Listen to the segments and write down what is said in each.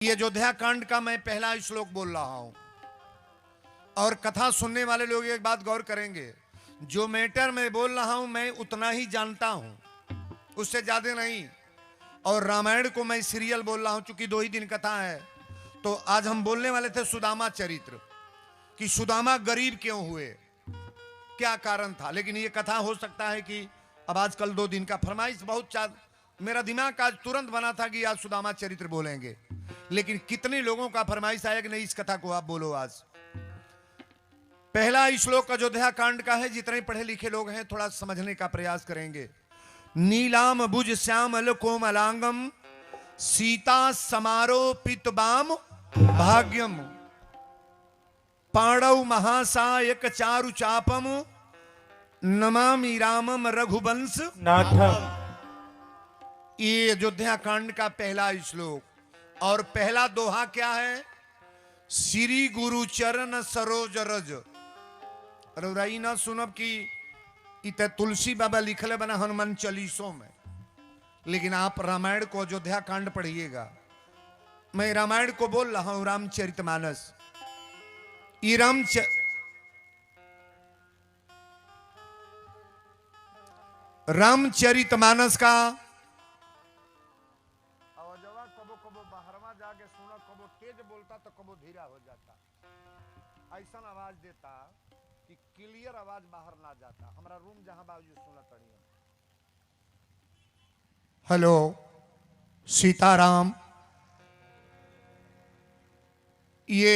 ये अयोध्या कांड का मैं पहला श्लोक बोल रहा हूं और कथा सुनने वाले लोग एक बात गौर करेंगे, जो मैटर मैं बोल रहा हूं मैं उतना ही जानता हूं, उससे ज्यादा नहीं। और रामायण को मैं सीरियल बोल रहा हूं, चूंकि 2 ही दिन कथा है। तो आज हम बोलने वाले थे सुदामा चरित्र, कि सुदामा गरीब क्यों हुए, क्या कारण था। लेकिन ये कथा हो सकता है कि अब आजकल 2 दिन का फरमाइश बहुत मेरा दिमाग आज तुरंत बना था कि आज सुदामा चरित्र बोलेंगे, लेकिन कितने लोगों का फरमाइश आया कि नहीं इस कथा को आप बोलो। आज पहला श्लोक अयोध्या कांड का है, जितने पढ़े लिखे लोग हैं थोड़ा समझने का प्रयास करेंगे। नीलाम भुज श्यामल कोमलांगम सीता समारोपित बाम भाग्यम पाणव महासायक चारु चापम नमामि रामम रघुवंश नाथम। ये अयोध्या कांड का पहला श्लोक और पहला दोहा क्या है? श्री गुरु चरण सरोज रज। रई ना सुनब की इत तुलसी बाबा लिखले बना हनुमान चालीसों में, लेकिन आप रामायण को अयोध्या कांड पढ़िएगा। मैं रामायण को बोल रहा हूं रामचरितमानस। ये रामचरितमानस का जाके सुना, कबो तेज बोलता तो कबो धीरा हो जाता, ऐसा आवाज देता कि क्लियर आवाज बाहर ना जाता। हमारा रूम जहां बाबू सुना तड़िया। हेलो सीताराम। ये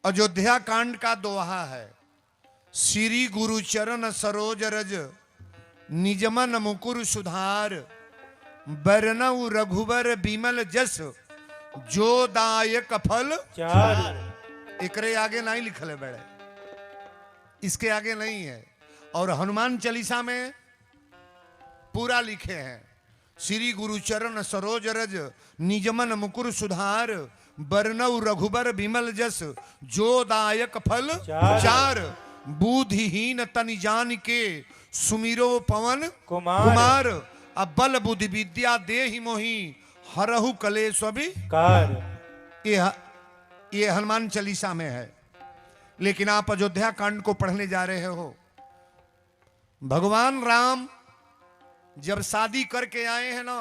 अयोध्या कांड का दोहा है। श्री गुरु चरण सरोज रज निजमन मुकुर सुधार बरनऊ रघुबर बिमल जस जो दायक फल चार। एकरे आगे नहीं लिखले बड़े, इसके आगे नहीं है। और हनुमान चालीसा में पूरा लिखे हैं, श्री गुरु चरण सरोज रज निजमन मुकुर सुधार बरनऊ रघुबर बिमल जस जो दायक फल चार बुद्धिहीन तनि जान के सुमिरो पवन कुमार अब बल बुद्धि विद्या देहि मोहि हरहु कलेश कार। ये हनुमान चालीसा में है। लेकिन आप अयोध्या कांड को पढ़ने जा रहे हो। भगवान राम जब शादी करके आए हैं ना,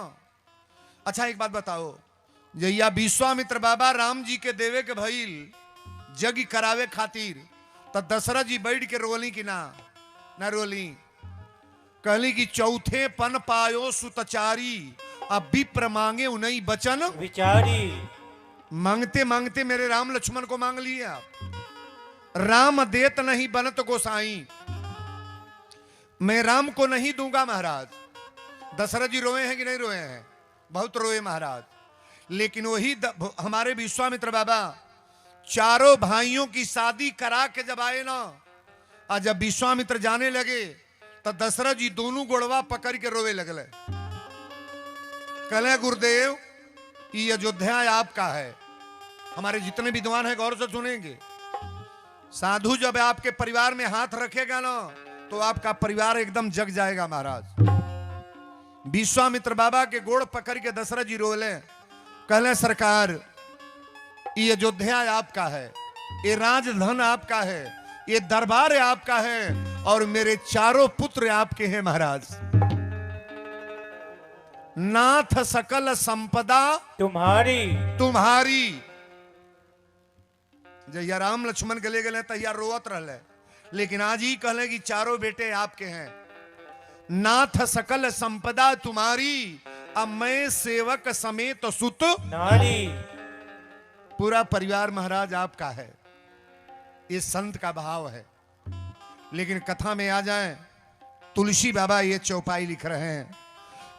अच्छा एक बात बताओ, जैया विश्वामित्र बाबा राम जी के देवे के भइल जग करावे खातिर, तो दशरथ जी बैठ के रोली कि ना रोली? कहली कि चौथे पन पायो सुतचारी अब विप्र मांगे उन्हीं बचन विचारी। मांगते मांगते मेरे राम लक्ष्मण को मांग लिया। राम देत नहीं बनत गोसाई, मैं राम को नहीं दूंगा महाराज। दशरथ जी रोए हैं कि नहीं रोए हैं? बहुत रोए महाराज। लेकिन वही हमारे विश्वामित्र बाबा चारों भाइयों की शादी करा के जब आए ना, और जब विश्वामित्र जाने लगे तो दशरथ जी दोनों गोड़वा पकड़ के रोवे लगले। कहले गुरुदेव ये अयोध्या आपका है। हमारे जितने विद्वान हैं गौर से सुनेंगे। साधु जब आपके परिवार में हाथ रखेगा ना तो आपका परिवार एकदम जग जाएगा महाराज। विश्वामित्र बाबा के गोड़ पकड़ के दशरथ जी रोले। कहले सरकार ये अयोध्या आपका है, ये राजधन आपका है, ये दरबार आपका है और मेरे चारों पुत्र आपके हैं महाराज। नाथ सकल संपदा तुम्हारी। जैया राम लक्ष्मण गले गले तैयार रोवत रहले, लेकिन आज ही कहले कि चारों बेटे आपके हैं। नाथ सकल संपदा तुम्हारी अब मैं सेवक समेत सुत नारी। पूरा परिवार महाराज आपका है। ये संत का भाव है। लेकिन कथा में आ जाएं, तुलसी बाबा ये चौपाई लिख रहे हैं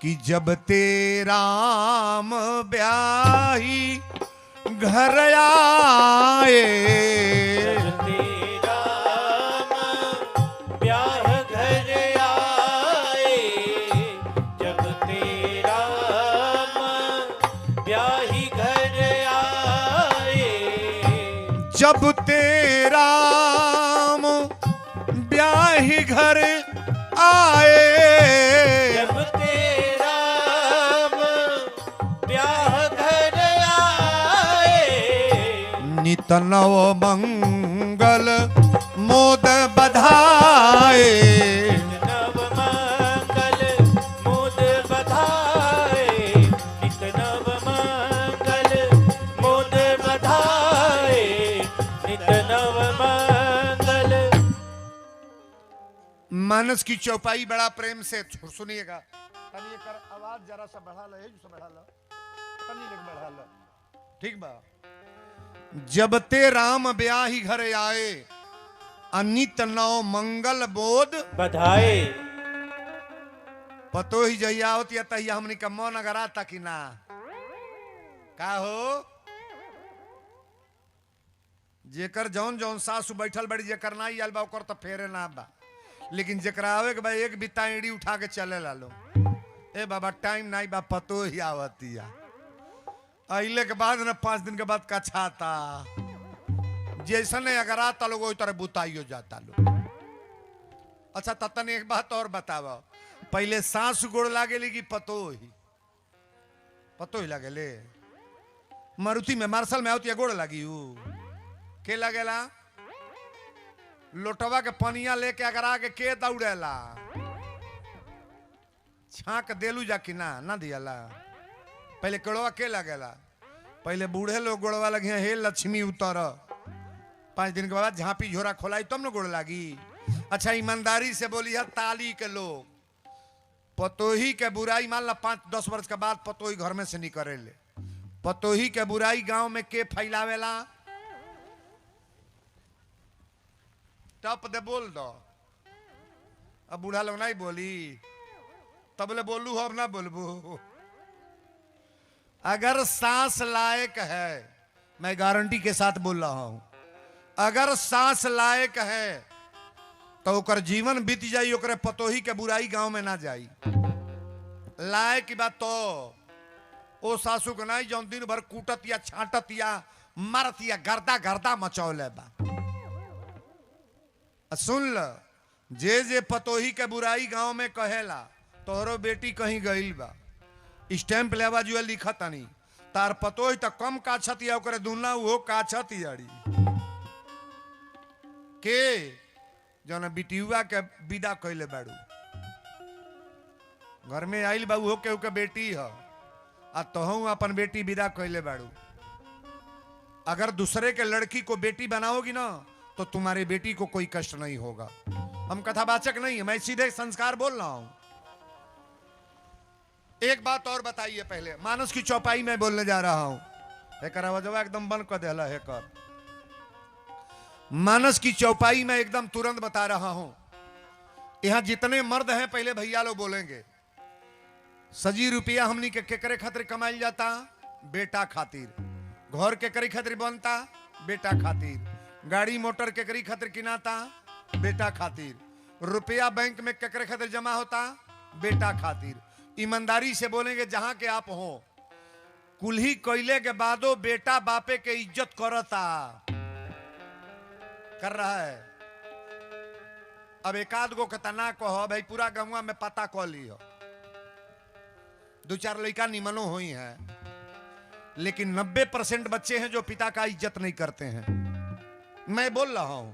कि जब तेरा राम ब्याही घर आए, जब तेरा राम ब्याह घर आए, जब तेरा राम ब्याही घर आए, जब तेरा ब्याही घर आए, जब तेरा ब्याह घर आए, नित नव मंगल मोद बधाए, नव मंगल मोद बधाए, नित नव मंगल मोद बधाए, नित नव मंगल। मानस की चौपाई बड़ा प्रेम से सुनिएगा। तनी एकर आवाज जरा सा बढ़ा ले, जो बढ़ा ला, तनी लेके बढ़ा ला, ठीक बा। जब ते राम ब्याही घर आए, अनित नव मंगल बोध बधाए। पतो ही जहिया होती तहिया हमनी का मन अगर आता कि ना का हो, जेकर जौन जौन सासु बैठल बड़ी जेकर ना आयल बा ओकर तो फेरे ना बा, लेकिन जेकरा आवे के बा एक बिता ईड़ी उठा के चले लालो। ए बाबा टाइम नहीं बा, पतो ही आवतिया अइले के बाद ना 5 दिन के बाद कछाता जैसा नहीं अगर आता लोग तरह बुताइयो जाता लोग। अच्छा ततन एक बात और बतावा, पहले सांस गोड़ लागे कि पतो ही लागे ले। मारुति में मार्शल में आवती गोड़ लगी के लगेला, लोटवा के पनिया लेके अगर आगे के दौड़ेला, छाक देलू जा कि ना दियाला। पहले कड़वा के लगेला, पहले बूढ़े लोग गोड़वा लगे हे लक्ष्मी उतर, 5 दिन के बाद झांपी झोरा खोलाई तब न गोड़ लागी। अच्छा ईमानदारी से बोली है ताली के लोग, पतोही के बुराई मान ला 5-10 वर्ष के बाद पतोही घर में से निकले ले, पतोही के बुराई गांव में के फैलावेला, टप दे बोल दो। अब बूढ़ा लोग नहीं बोली तब ले बोलू, अब ना बोलबू। अगर सांस लायक है, मैं गारंटी के साथ बोल रहा हूं, अगर सांस लायक है तो ओकर जीवन बीत जाई, ओकरे पतोही के बुराई गांव में ना जाई। लायक की बात तो ओ सासू के नहीं जौन दिन भर कूटत या छाटत या मारत या गर्दा गर्दा मचौले बा। सुन ल, जे पतोही के बुराई गांव में कहेला तोहरो बेटी कहीं गईल बा, स्टैंप लेवा जो लिखत नहीं, तार पतोही तो कम काछत या ओकरे दुना वो काछत याड़ी के जौन बिटियुआ के विदा कैले बाड़ू, घर में आइल बा हो के बेटी है आ तोहू अपन बेटी विदा कैले बाड़ू। अगर दूसरे के लड़की को बेटी बनाओगी ना तो तुम्हारी बेटी को कोई कष्ट नहीं होगा। हम कथावाचक नहीं है, मैं सीधे संस्कार बोल रहा हूं। एक बात और बताइए, पहले मानस की चौपाई में बोलने जा रहा हूं, हेकर आवाजवा एकदम बंद कर देला हेकर। मानस की चौपाई में एकदम तुरंत बता रहा हूं, यहां जितने मर्द हैं पहले भैया लोग बोलेंगे। सजी रुपया हमनी के केकरे खातिर कमाइल जाता, बेटा खातिर। घर केकरे खातिर बनता, बेटा खातिर। गाड़ी मोटर केकरी खातिर किनाता, बेटा खातिर। रुपया बैंक में केकरे खातिर जमा होता, बेटा खातिर। ईमानदारी से बोलेंगे जहां के आप हो, कुल्ही कोयले के बादो बेटा बापे के इज्जत करता, कर रहा है। अब एकाध गो के तना कहो भाई पूरा गंगा में पता कह लियो, 2-4 लड़का निमनो हुई है, लेकिन 90% बच्चे हैं जो पिता का इज्जत नहीं करते हैं। मैं बोल रहा हूं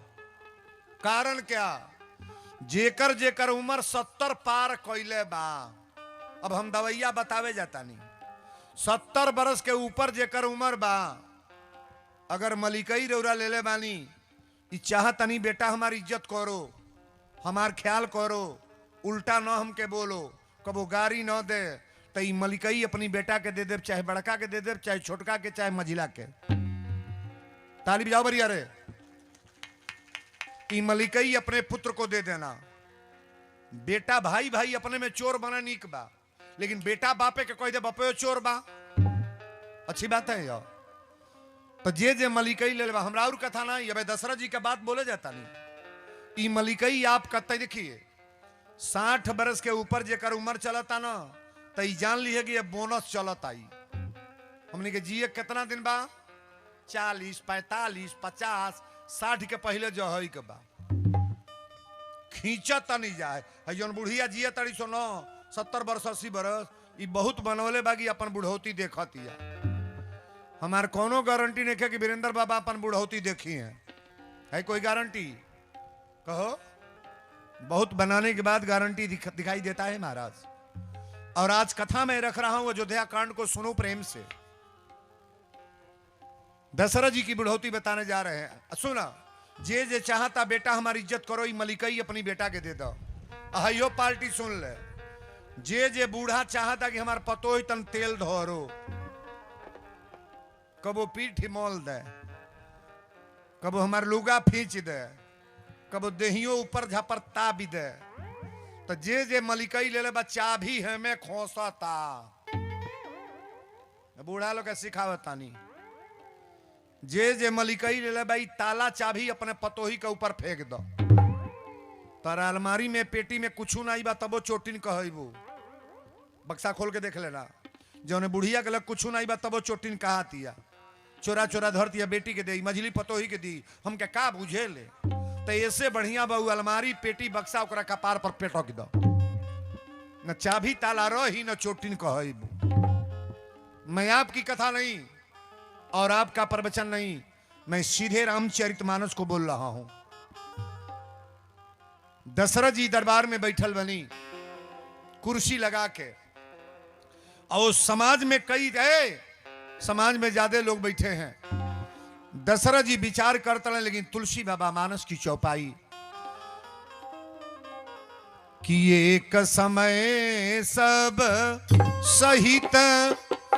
कारण क्या, जेकर जेकर उम्र 70 पार कैले बा, अब हम दवैया बतावे जाता नहीं, 70 बरस के ऊपर जेकर उम्र बा, अगर मलिकई रौरा ले ले बानी, चाहतनी बेटा हमारी इज्जत करो, हमार ख्याल करो, उल्टा न हमके बोलो, कबो गारी न दे, तो मलिकई अपनी बेटा के दे दे, चाहे बड़का के दे दे, चाहे छोटका के, चाहे मझिला के। ताली बजाओ बरिया रे। मलिकई अपने पुत्र को दे देना। बेटा भाई भाई अपने में चोर बना नीक बा, लेकिन बेटा बापे के कोई दे बापे चोर बा, अच्छी बात है यार। तो जे मलिकई ले लेवा, हमरा और कथा ना, ये दशरथ जी का बात बोले जाता नहीं। मलिकई आप कहते देखिए 60 बरस के ऊपर जेकर उम्र चलता ना, तो जान ली है कि ये बोनस चलत आई। हमने के जिए कितना दिन बा, 40, 45, 50, 60 के पहले जो है के बा, खींचत नहीं जाए। जौन बुढ़िया जिए 309, 70 बरस, 80 बरस, ये बहुत बनौले बागी अपन बुढ़ौती देखत या। हमार कोनो गारंटी नहीं है कि वीरेंद्र बाबा अपन बुढ़ौती देखी है कोई गारंटी? कहो। बहुत बनाने के बाद गारंटी दिखाई देता है महाराज। और आज कथा में रख रहा हूं अयोध्या कांड को, सुनो प्रेम से। दशरथ जी की बुढ़ौती बताने जा रहे हैं। सुना, जे जे चाहता बेटा हमारी इज्जत करो, ई मलिकई अपनी बेटा के दे दो। अहियो पार्टी सुन ले, जे जे बूढ़ा चाहता कि हमार पतो ही तन तेल धोरो, कबो पीठ मोल दे, कबो हमार लुगा फींच दे, कबो देहियो ऊपर झपरता भी दे, तो जे जे मलिकई ले ले बच्चा भी है में खोसता। बूढ़ा लोग के सिखावतानी, जे जे मलिकई ले ले भाई ताला चाबी अपने पतोही के ऊपर फेंक दो। तारा अलमारी में पेटी में कुछ नहीं बा तबो चोटिन कहबो, बक्सा खोल के देख लेना। जौने बुढ़िया के लग कुछ नहीं बा तबो चोटिन कहातिया, चोरा चोरा धरतिया बेटी के दी, मझली पतोही के दी, हमके का बुझे ले। तो ऐसे बढ़िया बहु अलमारी पेटी बक्सा ओकरा कपार पर पेटक दो, न चाबी ताला रही न चोटिन कहबो। मैं आपकी कथा नहीं और आपका प्रवचन नहीं, मैं सीधे रामचरितमानस को बोल रहा हूं। दशरथ जी दरबार में बैठल बनी कुर्सी लगा के, और समाज में कई समाज में ज्यादा लोग बैठे हैं। दशरथ जी विचार करते हैं, लेकिन तुलसी बाबा मानस की चौपाई कि एक समय सब सहित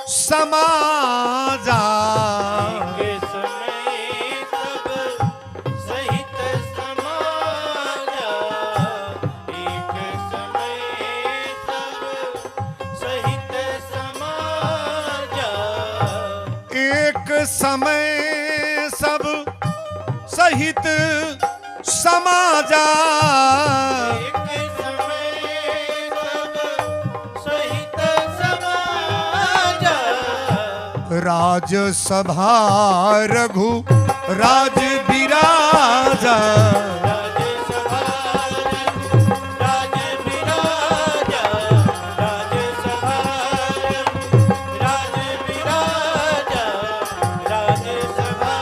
समाजा, एक समय सब सहित समाजा, एक समय सब सहित समाजा, एक समय सब सहित समाजा, एक समय सब सहित समाजा, राजसभा रघु राज विराजा, राजसभा राज विराजा, राजसभा राज विराजा, राजसभा।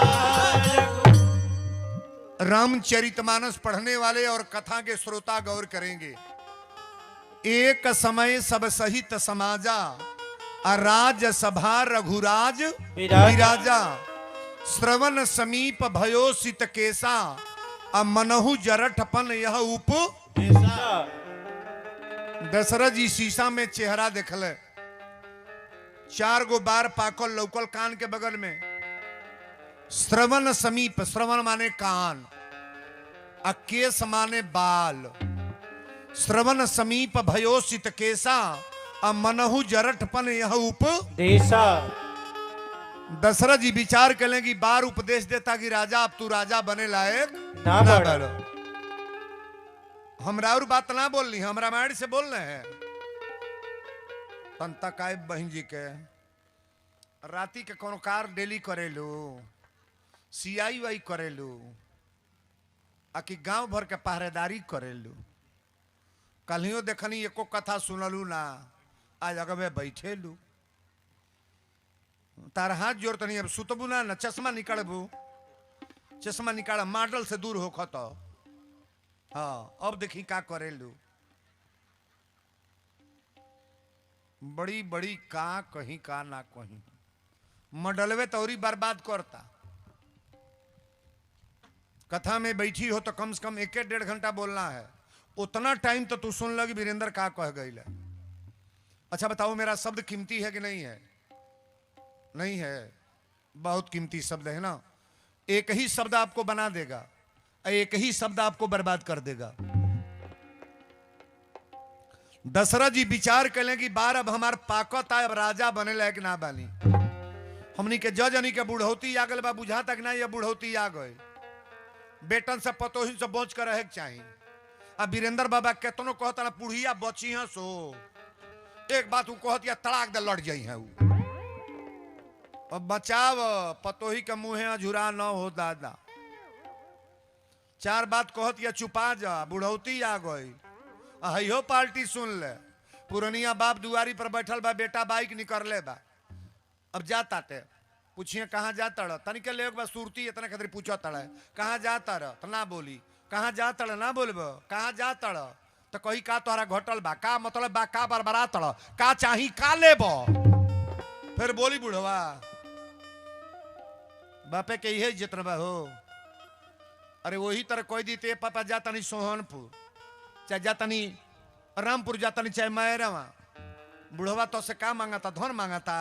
रामचरितमानस पढ़ने वाले और कथा के श्रोता गौर करेंगे। एक समय सब सहित समाजा, राज सभा रघुराज विराजा, श्रवण समीप भयो सित केसा, मनहु जरठपन यह उप। दशरथ जी शीशा में चेहरा देखले, 4 गो बार पाकल लौकल कान के बगल में। श्रवण समीप, श्रवण माने कान, केस माने बाल। श्रवण समीप भयो सित केसा, मनहु जरठपन यह उप देशा। दशरथ जी विचार करें कि बार उपदेश देता कि राजा अब तू राजा बने लायक ना बनो। हमरा और बात ना बोलनी, हम रामायण से बोल रहे हैं। तंता काय बहन जी के राती के कोनो कार डेली करेलू, सियाई वाई करेलू, आकि गांव भर के पहरेदारी करेलू। कलियो देखनी एको कथा सुनलू ना, आज अगवे बैठे लू। तार हाथ जोड़ तनी अब सुतबू ना, न चश्मा निकालबू, चश्मा निकाल मॉडल से दूर होख तो। हाँ अब देखी का करेलू, बड़ी बड़ी का कहीं का ना कहीं मॉडलवे तौरी बर्बाद करता। कथा में बैठी हो तो कम से कम 1-1.5 घंटा बोलना है, उतना टाइम तो तू सुन लगी वीरेंद्र का कह गई। अच्छा बताओ मेरा शब्द कीमती है कि नहीं है? नहीं है, बहुत कीमती शब्द है ना। एक ही शब्द आपको बना देगा, एक ही शब्द आपको बर्बाद कर देगा। दशरथ जी विचार करें कि बार अब हमार पाकत आए, अब राजा बने लायक ना बानी। हमनी के जजनी के बुढ़ौती आ गल बा, बुझा तक ना ये बुढ़ौती आ गए। बेटन से पतोही से बच कर रहे चाहिए। अब वीरेंद्र बाबा केतनो कहता ना पुढ़िया बची है सो, एक बात वो कहती तड़ाक दे लड़ जाई है। अब बचाव पतोही के मुँहे अझुरा न हो दादा। 4 बात कहती चुपा जा, बुढ़ौती आ गई। अहियो पार्टी सुन ले, पुरनिया बाप दुआरी पर बैठल बा, बेटा बाइक निकल ले बा, अब जाता टे पूछिए कहाँ जाता रह तनिक ले एक बार सुरती इतना खातिर पूछा तड़ कहाँ जाता रह तो ना बोली कहाँ जाता रह ना बोलब कहाँ जाता रह तो कही का तोहरा घटल बा का मतलब बा का बरबरा तड़ का चाही का लेब फिर बोली बुढ़वा बापे के यही जितना बा हो अरे वही तरह कोई दी ते पापा जाता नहीं सोहनपुर चाहे जाता नहीं रामपुर जाता नहीं चाहे मैरवा बुढ़वा तो से का मांगा था धन मांगा था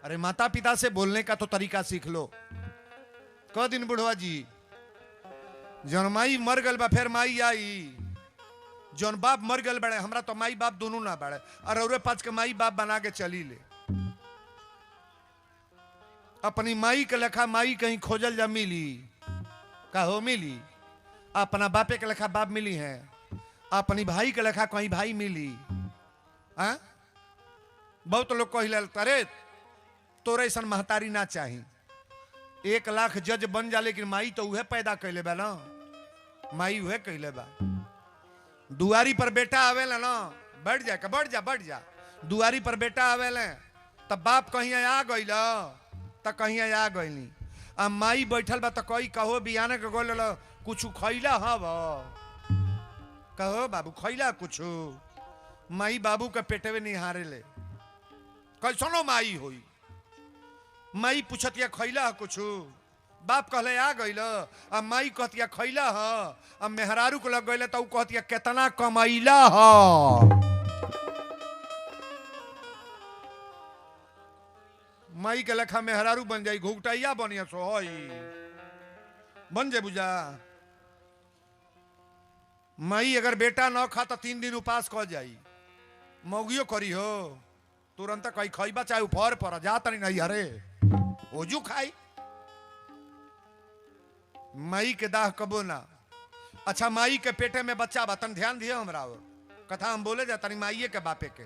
अरे माता पिता से बोलने का तो तरीका सीख लो क दिन बुढ़वा जी जौन माई मर गल बा फिर माई आई जौन बाप मर गल बड़े हमरा तो माई बाप दोनों ना बड़े और पाँच के माई बाप बना के चली ले अपनी माई के लेखा माई कहीं खोजल जा मिली का हो मिली अपना बापे के लेखा बाप मिली है अपनी भाई के लेखा कहीं भाई मिली आ? बहुत लोग कही अरे तोरे ऐसा महतारी ना चाही 1 लाख जज बन जा लेकिन माई तो उहे पैदा कैले बा ना माई उहे कैले बा दुआरी पर बेटा आवेला ना बढ़ जा दुआरी पर बेटा आवेले तब बाप कहीं आ गइल त कहीं आ गइली आ माई बैठल बा त कही कहो बियाने के गोल कुछ खैला हब कहो बाबू खैला कुछ माई बाबू के पेटवे निहारे ले कैसनो माई होई माई पूछतिया खैला कुछ बाप कहले आ गइल आ माई कहतिया खैला ह आ मेहरारू को लग गइल त उ कहतिया केतना कमैला ह माई के लेखा मेहरारू बन जाई घुगटैया बनिया सो हई बन जे बुझा माई अगर बेटा न खा तो 3 दिन उपास कर जाई मौगियो करी हो तुरंत कहीं खैबा चाहे ऊपर पर जा तनी नहीं अरे ओजू खाई माई के दाह कबो ना अच्छा माई के पेटे में बच्चा बा तन ध्यान दिए हमरा कथा हम बोले जा तनी माइये के बापे के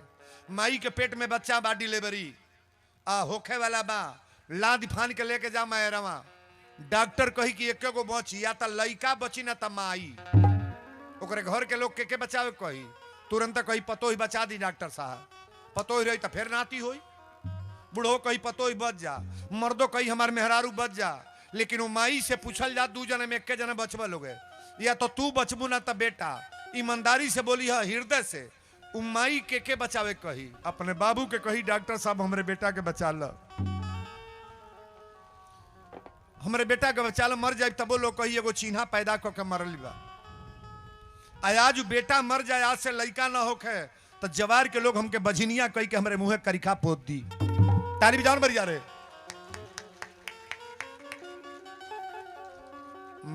माई के पेट में बच्चा बा डिलीवरी आ होखे वाला बा लाद फान के लेके जा मैरवा डॉक्टर कही कि एक गो बची या त लइका बची ना त माई ओकरे घर के लोग के बचावे कही तुरंत कही पतोही बचा दी डॉक्टर साहब पतोही रही तो फिर नाती होई बूढ़ो कही पतोही बच जा मर्दो कही हमार मेहरारू बच जा लेकिन वो माई से पूछल जा 2 जने में 1 जने बचबा लोग या तो तू बचबू ना त बेटा ईमानदारी से बोली है हृदय से उ माई के बचावे कही अपने बाबू के कही डॉक्टर साहब हमरे बेटा के बचा ल हमरे बेटा के बचा ल मर जाए तबो लोग कही एगो चिन्हा पैदा करके मरल बा आज बेटा मर जाए आज से लड़का ना होके तो जवार के लोग हमके बझनिया कही के हमरे मुंह करिखा पोत दी तारी भी जान मर जा रहे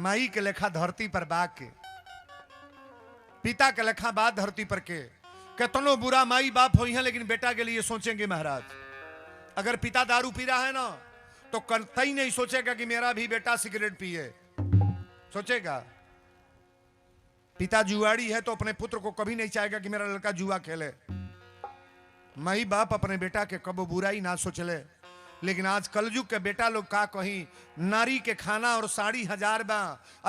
माई के लेखा धरती पर बा के पिता के लेखा बात धरती पर के कितनो बुरा माई बाप हो हैं लेकिन बेटा के लिए सोचेंगे महाराज अगर पिता दारू पी रहा है ना तो कतई नहीं सोचेगा कि मेरा भी बेटा सिगरेट पिए सोचेगा पिता जुआड़ी है तो अपने पुत्र को कभी नहीं चाहेगा कि मेरा लड़का जुआ खेले माई बाप अपने बेटा के कबो बुराई ना सोचले लेकिन आज कलयुग के बेटा लोग का कहीं नारी के खाना और साड़ी 1000 बा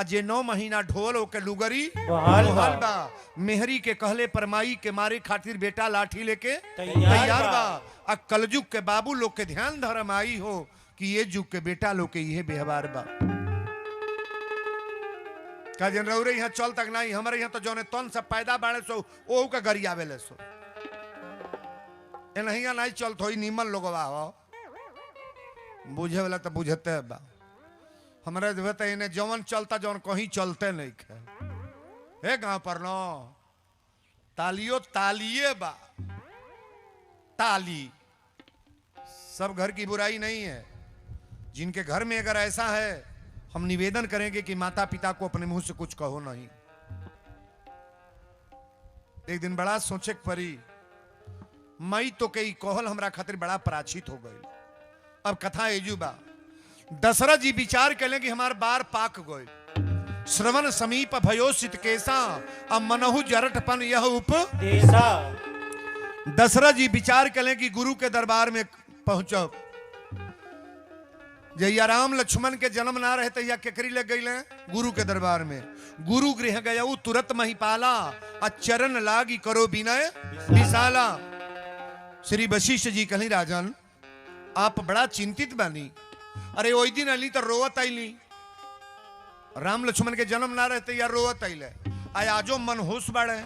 अजे 9 महीना ढोल होके लुगरी बहाल बा मेहरी के कहले पर माई के मारे खातिर बेटा लाठी लेके तैयार तैयार बा। बा कल युग के बाबू लोग के ध्यान धर्म आई हो कि ये युग के बेटा लोग के ये व्यवहार बा का जन रौरे यहाँ चल तक नहीं हमारे यहाँ तो जौने तन से पैदा बाड़े सो ओ का गरी आवेले सो एनहिया नहीं चलत होई नीमन लोगवा हो बुझे वाला तो बुझते बा हमारे देवता इन्हें जौन चलता जौन कहीं चलते नहीं खे हे गांव पर नो तालियो तालिए बा ताली सब घर की बुराई नहीं है जिनके घर में अगर ऐसा है हम निवेदन करेंगे कि माता पिता को अपने मुंह से कुछ कहो नहीं एक दिन बड़ा सोचे परी मई तो कई कोहल हमरा खातिर बड़ा पराचित हो गई अब कथा एजुबा दशरथ जी विचार करें कि हमार बार पाक गए श्रवण समीप भयोसित केसा अब मनहु जरठपन यह उप देसा दशरथ जी विचार करें कि गुरु के दरबार में पहुंचो जैया राम लक्ष्मण के जन्म ना रहे तैया केकरी लग गई गुरु के दरबार में गुरु गृह गया तुरंत महिपाला चरण लागी करो विनय विशाला श्री वशिष्ठ जी कहीं राजन आप बड़ा चिंतित बानी। अरे ओई दिन अली तो रोवत आईली, राम लक्ष्मण के जन्म ना रहते या रोवत आइले, आजो मनहूस बाड़े।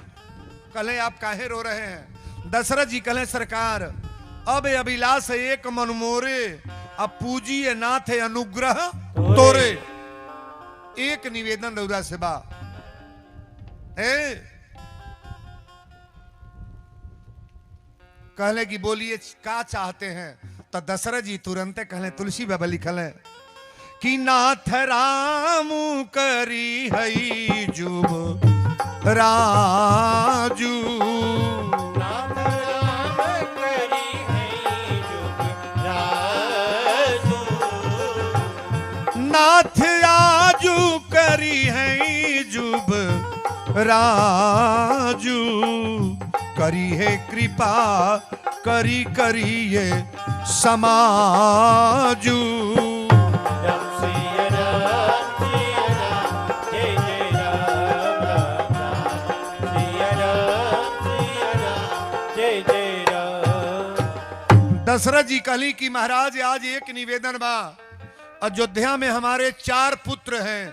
कहे आप काहे रो रहे हैं? दशरथ जी कहे सरकार अब अभिलाष एक मन मोरे, अब पूजिए नाथ अनुग्रह तोरे। एक निवेदन रौरा से बा, कहले कि बोलिए का चाहते हैं? तो दशरथ जी तुरंत कहले, तुलसी बाबा लिखल है कि नाथ राम करी हई जुब राजू, नाथ राम करी है जुग राजू, नाथ आजू करी है जुब राजू, करी है कृपा करी करिए समाजू। राम सिया राम, जय जय राम राम राम, सिया राम, जय जय राम। दशरथ जी कहली कि महाराज आज एक निवेदन बा, अयोध्या में हमारे 4 पुत्र हैं,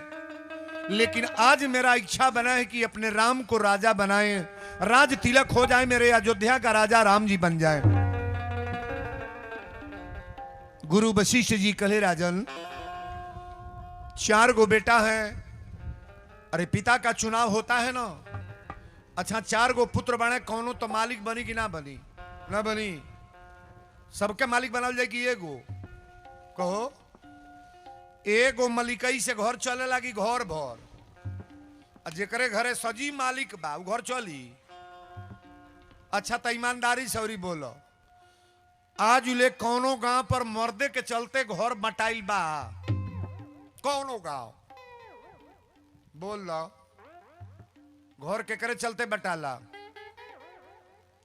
लेकिन आज मेरा इच्छा बना है कि अपने राम को राजा बनाएं, राज तिलक हो जाए, मेरे अयोध्या का राजा राम जी बन जाए। गुरु वशिष्ठ जी कहे राजन 4 गो बेटा है, अरे पिता का चुनाव होता है ना, अच्छा 4 गो पुत्र बने, कौनो तो मालिक बनी कि ना बनी? ना बनी। सबके मालिक बनाल जाए कि एगो? कहो एगो मलिकई से घर चले लगी घर भर, जेकरे घरे सजी मालिक बा उ घर चली। अच्छा तो ईमानदारी से औरी बोलो, आज ले कौनो गांव पर मर्दे के चलते घर बटाइल बा? कौनो गांव बोल लो, घर के करे चलते बटाला?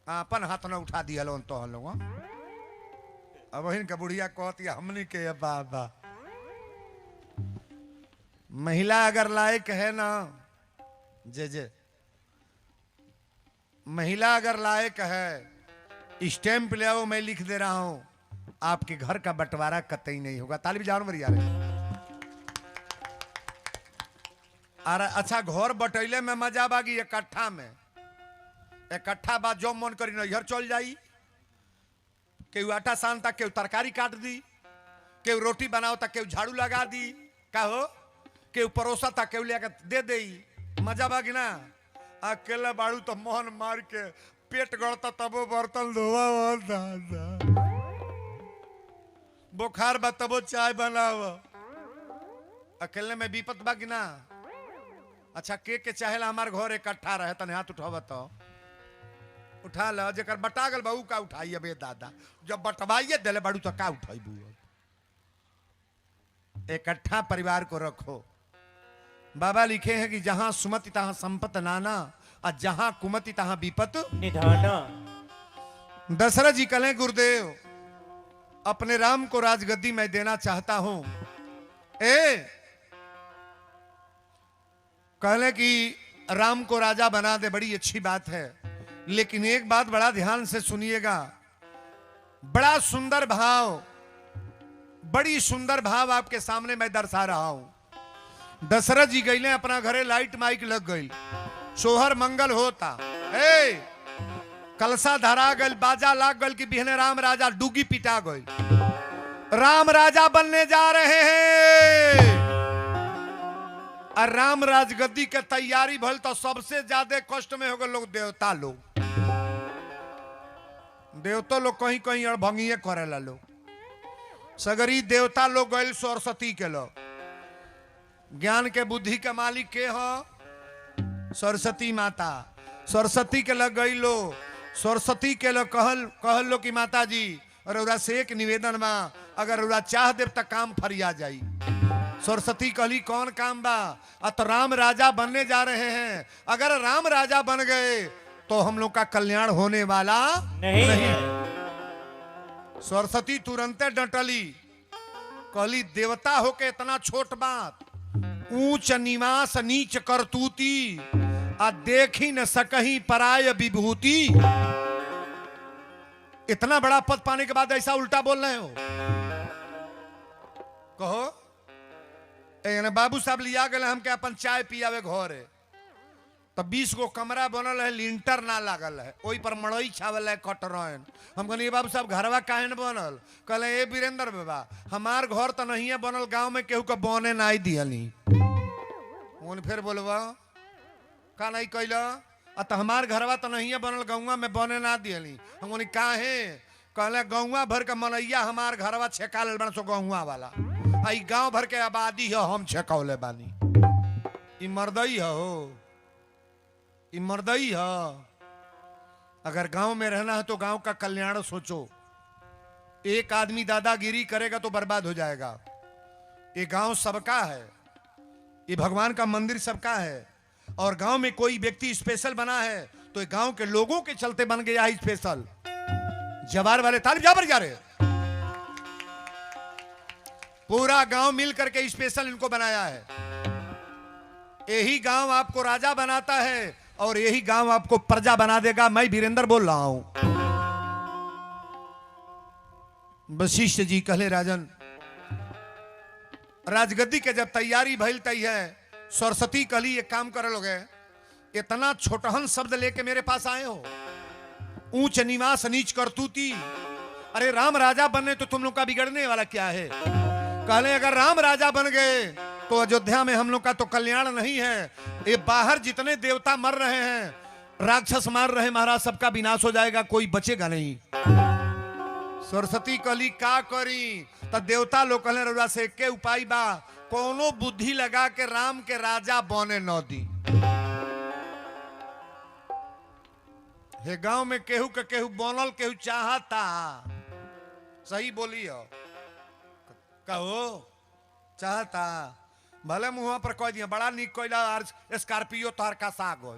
अपन हाथ न उठा दिया लोन तो हम लोग। अब वही का बुढ़िया कहती हमनी के बाबा, महिला अगर लायक है ना, जे महिला अगर लायक है, स्टैंप ले आओ, मैं लिख दे रहा हूं, आपके घर का बंटवारा कतई नहीं होगा। ताली बजाओ मर यार। अरे अच्छा घर बटैले में मजा बागी, इकट्ठा में इकट्ठा बात जो मन करी नैहर चल जाई, केहू आटा सानता, केहू तरकारी काट दी, केहू रोटी बनाओ ता केहू झाड़ू लगा दी, का हो केहू परोसा था केहू लेकर दे दे, मजा बागी ना। अकेला बाड़ू तो मोहन मार के पेट गड़ता, तबो बर्तन धोवा, बुखार बा तबो चाय बनाव, अकेले में विपत बागी ना। अच्छा के चाहेला हमार घर इकट्ठा रहे, तने हाथ उठाव तो उठा लो, जेकर बटा गल बहू का उठाइए बे दादा, जब बटवाइए दिले बाड़ू तो का उठाइबू? इकट्ठा परिवार को रखो। बाबा लिखे हैं कि जहां सुमति तहां संपत नाना, और जहां कुमति तहां विपत निधाना। दशरथ जी कहें गुरुदेव अपने राम को राजगद्दी मैं देना चाहता हूं। कहले कि राम को राजा बना दे, बड़ी अच्छी बात है, लेकिन एक बात बड़ा ध्यान से सुनिएगा, बड़ा सुंदर भाव, बड़ी सुंदर भाव आपके सामने मैं दर्शा रहा हूं। दशरथ जी गईले अपना घरे, लाइट माइक लग गई, सोहर मंगल होता, कलसा धरा गल, बाजा लाग गल कि बिहने राम राजा डूगी पिटा गई, राम राजा बनने जा रहे हैं। और राम राजगद्दी के तैयारी भल तो सबसे ज्यादा कष्ट में हो गए लोग देवता लोग। देवता लोग कहीं कहीं अड़भंगिए करेला लोग, सगरी देवता लोग गए सरस्वती के लोग। ज्ञान के बुद्धि के मालिक के हो? सरस्वती माता। सरस्वती के लग गई लो, सरस्वती के लोग कहल लो कि माता जी रउरा से एक निवेदन बा, अगर रउरा चाह देव तक काम फरिया जाई। सरस्वती कहली कौन काम बा? तो राम राजा बनने जा रहे हैं, अगर राम राजा बन गए तो हम लोग का कल्याण होने वाला नहीं। सरस्वती तुरंत डटली, कहली देवता होके इतना छोट बात, ऊंच निवास नीच करतूती, आ देखी न सकही पराय विभूति। इतना बड़ा पद पाने के बाद ऐसा उल्टा बोल रहे हो? कहो यानी बाबू साहब लिया गए हम के अपन चाय पियावे घर है, तब 20 गो कमरा बनल है, लिंटर ना लागल है, ओई पर मड़ई छावल है कटरन। हम कहनी बाबू साहब घरवा काहे न बनल? कहले ए वीरेंद्र बाबा हमार घर तो नहीं है बनल, गांव में केहू के बने नहीं दियली। फिर बोलवा का नहीं कैला? तो हमार घरवा तो नहीं है बनल, गौवा में बने ना दियली। हम कहनी काहे? कहले गौवा भर के मनैया हमार घरवा छेका लेल बन सो गौवा वाला, आई गांव भर के आबादी है हम छेकौले बानी। ई मर्दई हो, ई मर्दई है। अगर गांव में रहना है तो गांव का कल्याण सोचो। एक आदमी दादागिरी करेगा तो बर्बाद हो जाएगा। ये गांव सबका है, ये भगवान का मंदिर सबका है, और गांव में कोई व्यक्ति स्पेशल बना है तो ये गांव के लोगों के चलते बन गया है स्पेशल। जवार वाले तालिब जा पर जा रहे, पूरा गांव मिल करके स्पेशल इनको बनाया है। यही गांव आपको राजा बनाता है और यही गांव आपको प्रजा बना देगा। मैं वीरेंद्र बोल रहा हूं। वशिष्ठ जी कहले राजन, राजगद्दी के जब तैयारी भइल तई है, सरस्वती कहली एक काम कर लोगे, इतना छोटहन शब्द लेके मेरे पास आए हो, ऊंच निवास नीच करतूती। अरे राम राजा बनने तो तुम लोग का बिगड़ने वाला क्या है? कहले अगर राम राजा बन गए तो अयोध्या में हम लोग का तो कल्याण नहीं है। ये बाहर जितने देवता मर रहे हैं, राक्षस मार रहे महाराज, सबका विनाश हो जाएगा, कोई बचेगा नहीं। सरस्वती कहली का करी? तो देवता लोग कहले रउरा से के उपाय बा, कोनो बुद्धि लगा के राम के राजा बने न दी। हे गांव में केहू के केहू बनल, केहू चाहता। सही बोली हो, कहो चाहता, भले मुंह पर कह दिया बड़ा निक कोयला स्कॉर्पियो तार का साग हो,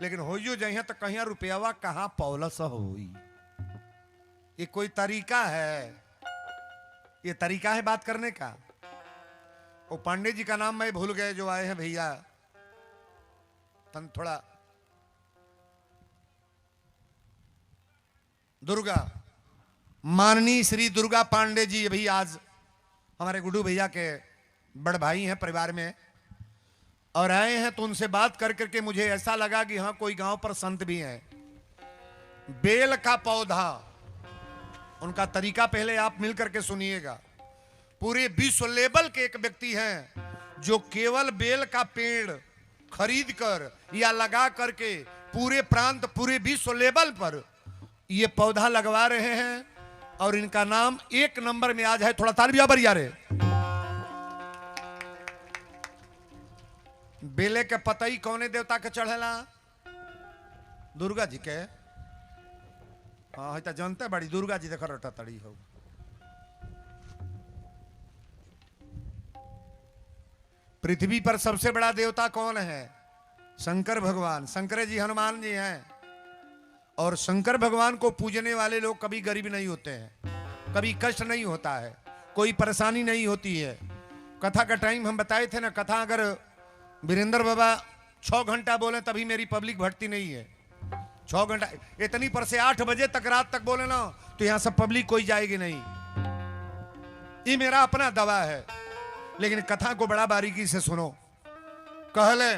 लेकिन होइयो जइहे तो कहिया रुपयावा कहाँ पौलस होई। ये कोई तरीका है? ये तरीका है बात करने का? वो पांडे जी का नाम मैं भूल गए जो आए हैं भैया, तन थोड़ा दुर्गा, माननीय श्री दुर्गा पांडे जी अभी आज हमारे गुड्डू भैया के बड़ भाई हैं परिवार में, और आए हैं तो उनसे बात कर करके मुझे ऐसा लगा कि हाँ कोई गांव पर संत भी हैं। बेल का पौधा, उनका तरीका पहले आप मिल करके सुनिएगा। पूरे विश्व लेवल के एक व्यक्ति हैं जो केवल बेल का पेड़ खरीद कर या लगा करके पूरे प्रांत, पूरे विश्व लेवल पर ये पौधा लगवा रहे हैं, और इनका नाम 1 नंबर में आज है। थोड़ा तालियां बजा रहे। बेले के पतई कौने देवता के चढ़ेला? दुर्गा जी के। हाँ तो जानते बड़ी दुर्गा जी देखो रटा तड़ी हो। पृथ्वी पर सबसे बड़ा देवता कौन है? शंकर भगवान। शंकर जी हनुमान जी हैं, और शंकर भगवान को पूजने वाले लोग कभी गरीब नहीं होते हैं, कभी कष्ट नहीं होता है, कोई परेशानी नहीं होती है। कथा का टाइम हम बताए थे ना, कथा अगर वीरेंद्र बाबा 6 घंटा बोले तभी मेरी पब्लिक भटती नहीं है। 6 घंटा इतनी पर से 8 बजे तक रात तक बोले ना तो यहां सब पब्लिक कोई जाएगी नहीं। ये मेरा अपना दवा है, लेकिन कथा को बड़ा बारीकी से सुनो। कहले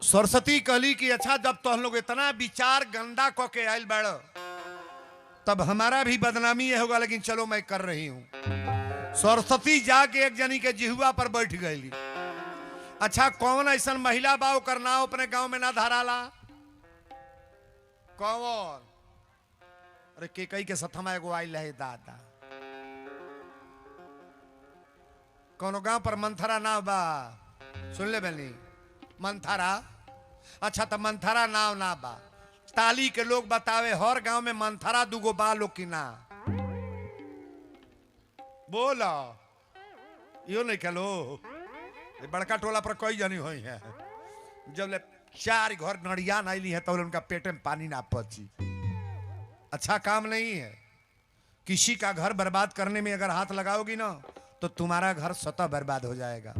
सरस्वती कहली कि अच्छा जब तो हम लोग इतना विचार गंदा को के आयल बैठ, तब हमारा भी बदनामी है होगा, लेकिन चलो मैं कर रही हूं। सरस्वती जाके एक जनी के जिहुआ पर बैठ गई। अच्छा कौन ऐसा महिला बा ओकर नाव अपने गांव में ना धराला? कौन? अरे के कई के सथमा एगो आइल है दादा। कौनो गांव पर मंथरा नाव बा? सुन ले बनी मंथरा। अच्छा तो मंथरा नाव ना बा, ताली के लोग बतावे हर गांव में मंथरा दुगो बा लोग की ना। बोला यो नहीं खेलो। बड़का टोला पर कोई जानी हुई है, जब ले 4 घर नड़िया नहीं ली है तो उनका पेट में पानी ना पची। अच्छा काम नहीं है। किसी का घर बर्बाद करने में अगर हाथ लगाओगी ना तो तुम्हारा घर स्वतः बर्बाद हो जाएगा।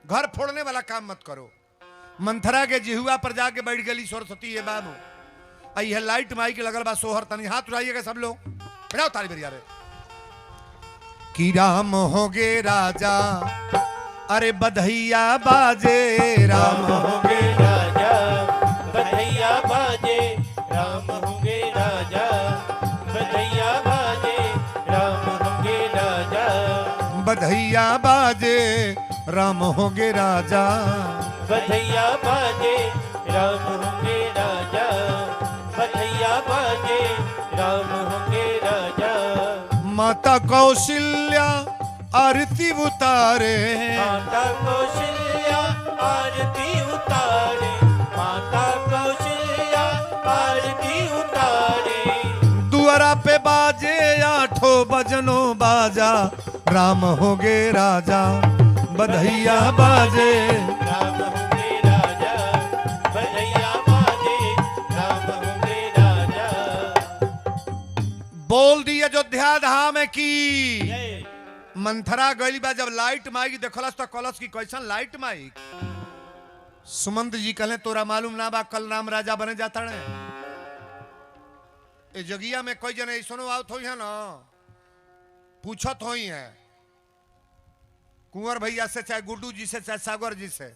घर फोड़ने वाला काम मत करो। मंथरा के जिहुआ पर जाके बैठ गई सरस्वती। ये बाबू आई है लाइट माई के लगल बा सोहर, तनी हाथ उठाइएगा सब लोग, बढ़ाओ ताली बरिया रे। कि राम होगे राजा, अरे बधैया बाजे, राम होंगे राजा, बधैया बाजे, राम होंगे राजा, बधैया बाजे, राम होंगे राजा, बधैया बाजे, राम होगे राजा, बधैया बाजे, राम होंगे राजा, बधैया बाजे, राम होंगे राजा। माता कौशल्या आरती उतारे, माता कौशल्या आरती उतारे, माता कौशल्या आरती उतारे, दुआरा पे बाजे आठों बजनो बाजा, राम होगे राजा, बधैया बाजे, राम होंगे राजा, बधैया बाजे, राम होंगे राजा। बोल दी अयोध्या धाम की। जय। मंथरा गई बा जब लाइट माइक देखलस तो कलस की कैसन लाइट माइक। सुमंत जी कहले तोरा मालूम ना बा कल राम राजा बने जाता है। ए जगिया में कोई जने ऐसनो आवत होई है ना, पूछत होई है कुंवर भैया से चाहे गुड्डू जी से चाहे सागर जी से,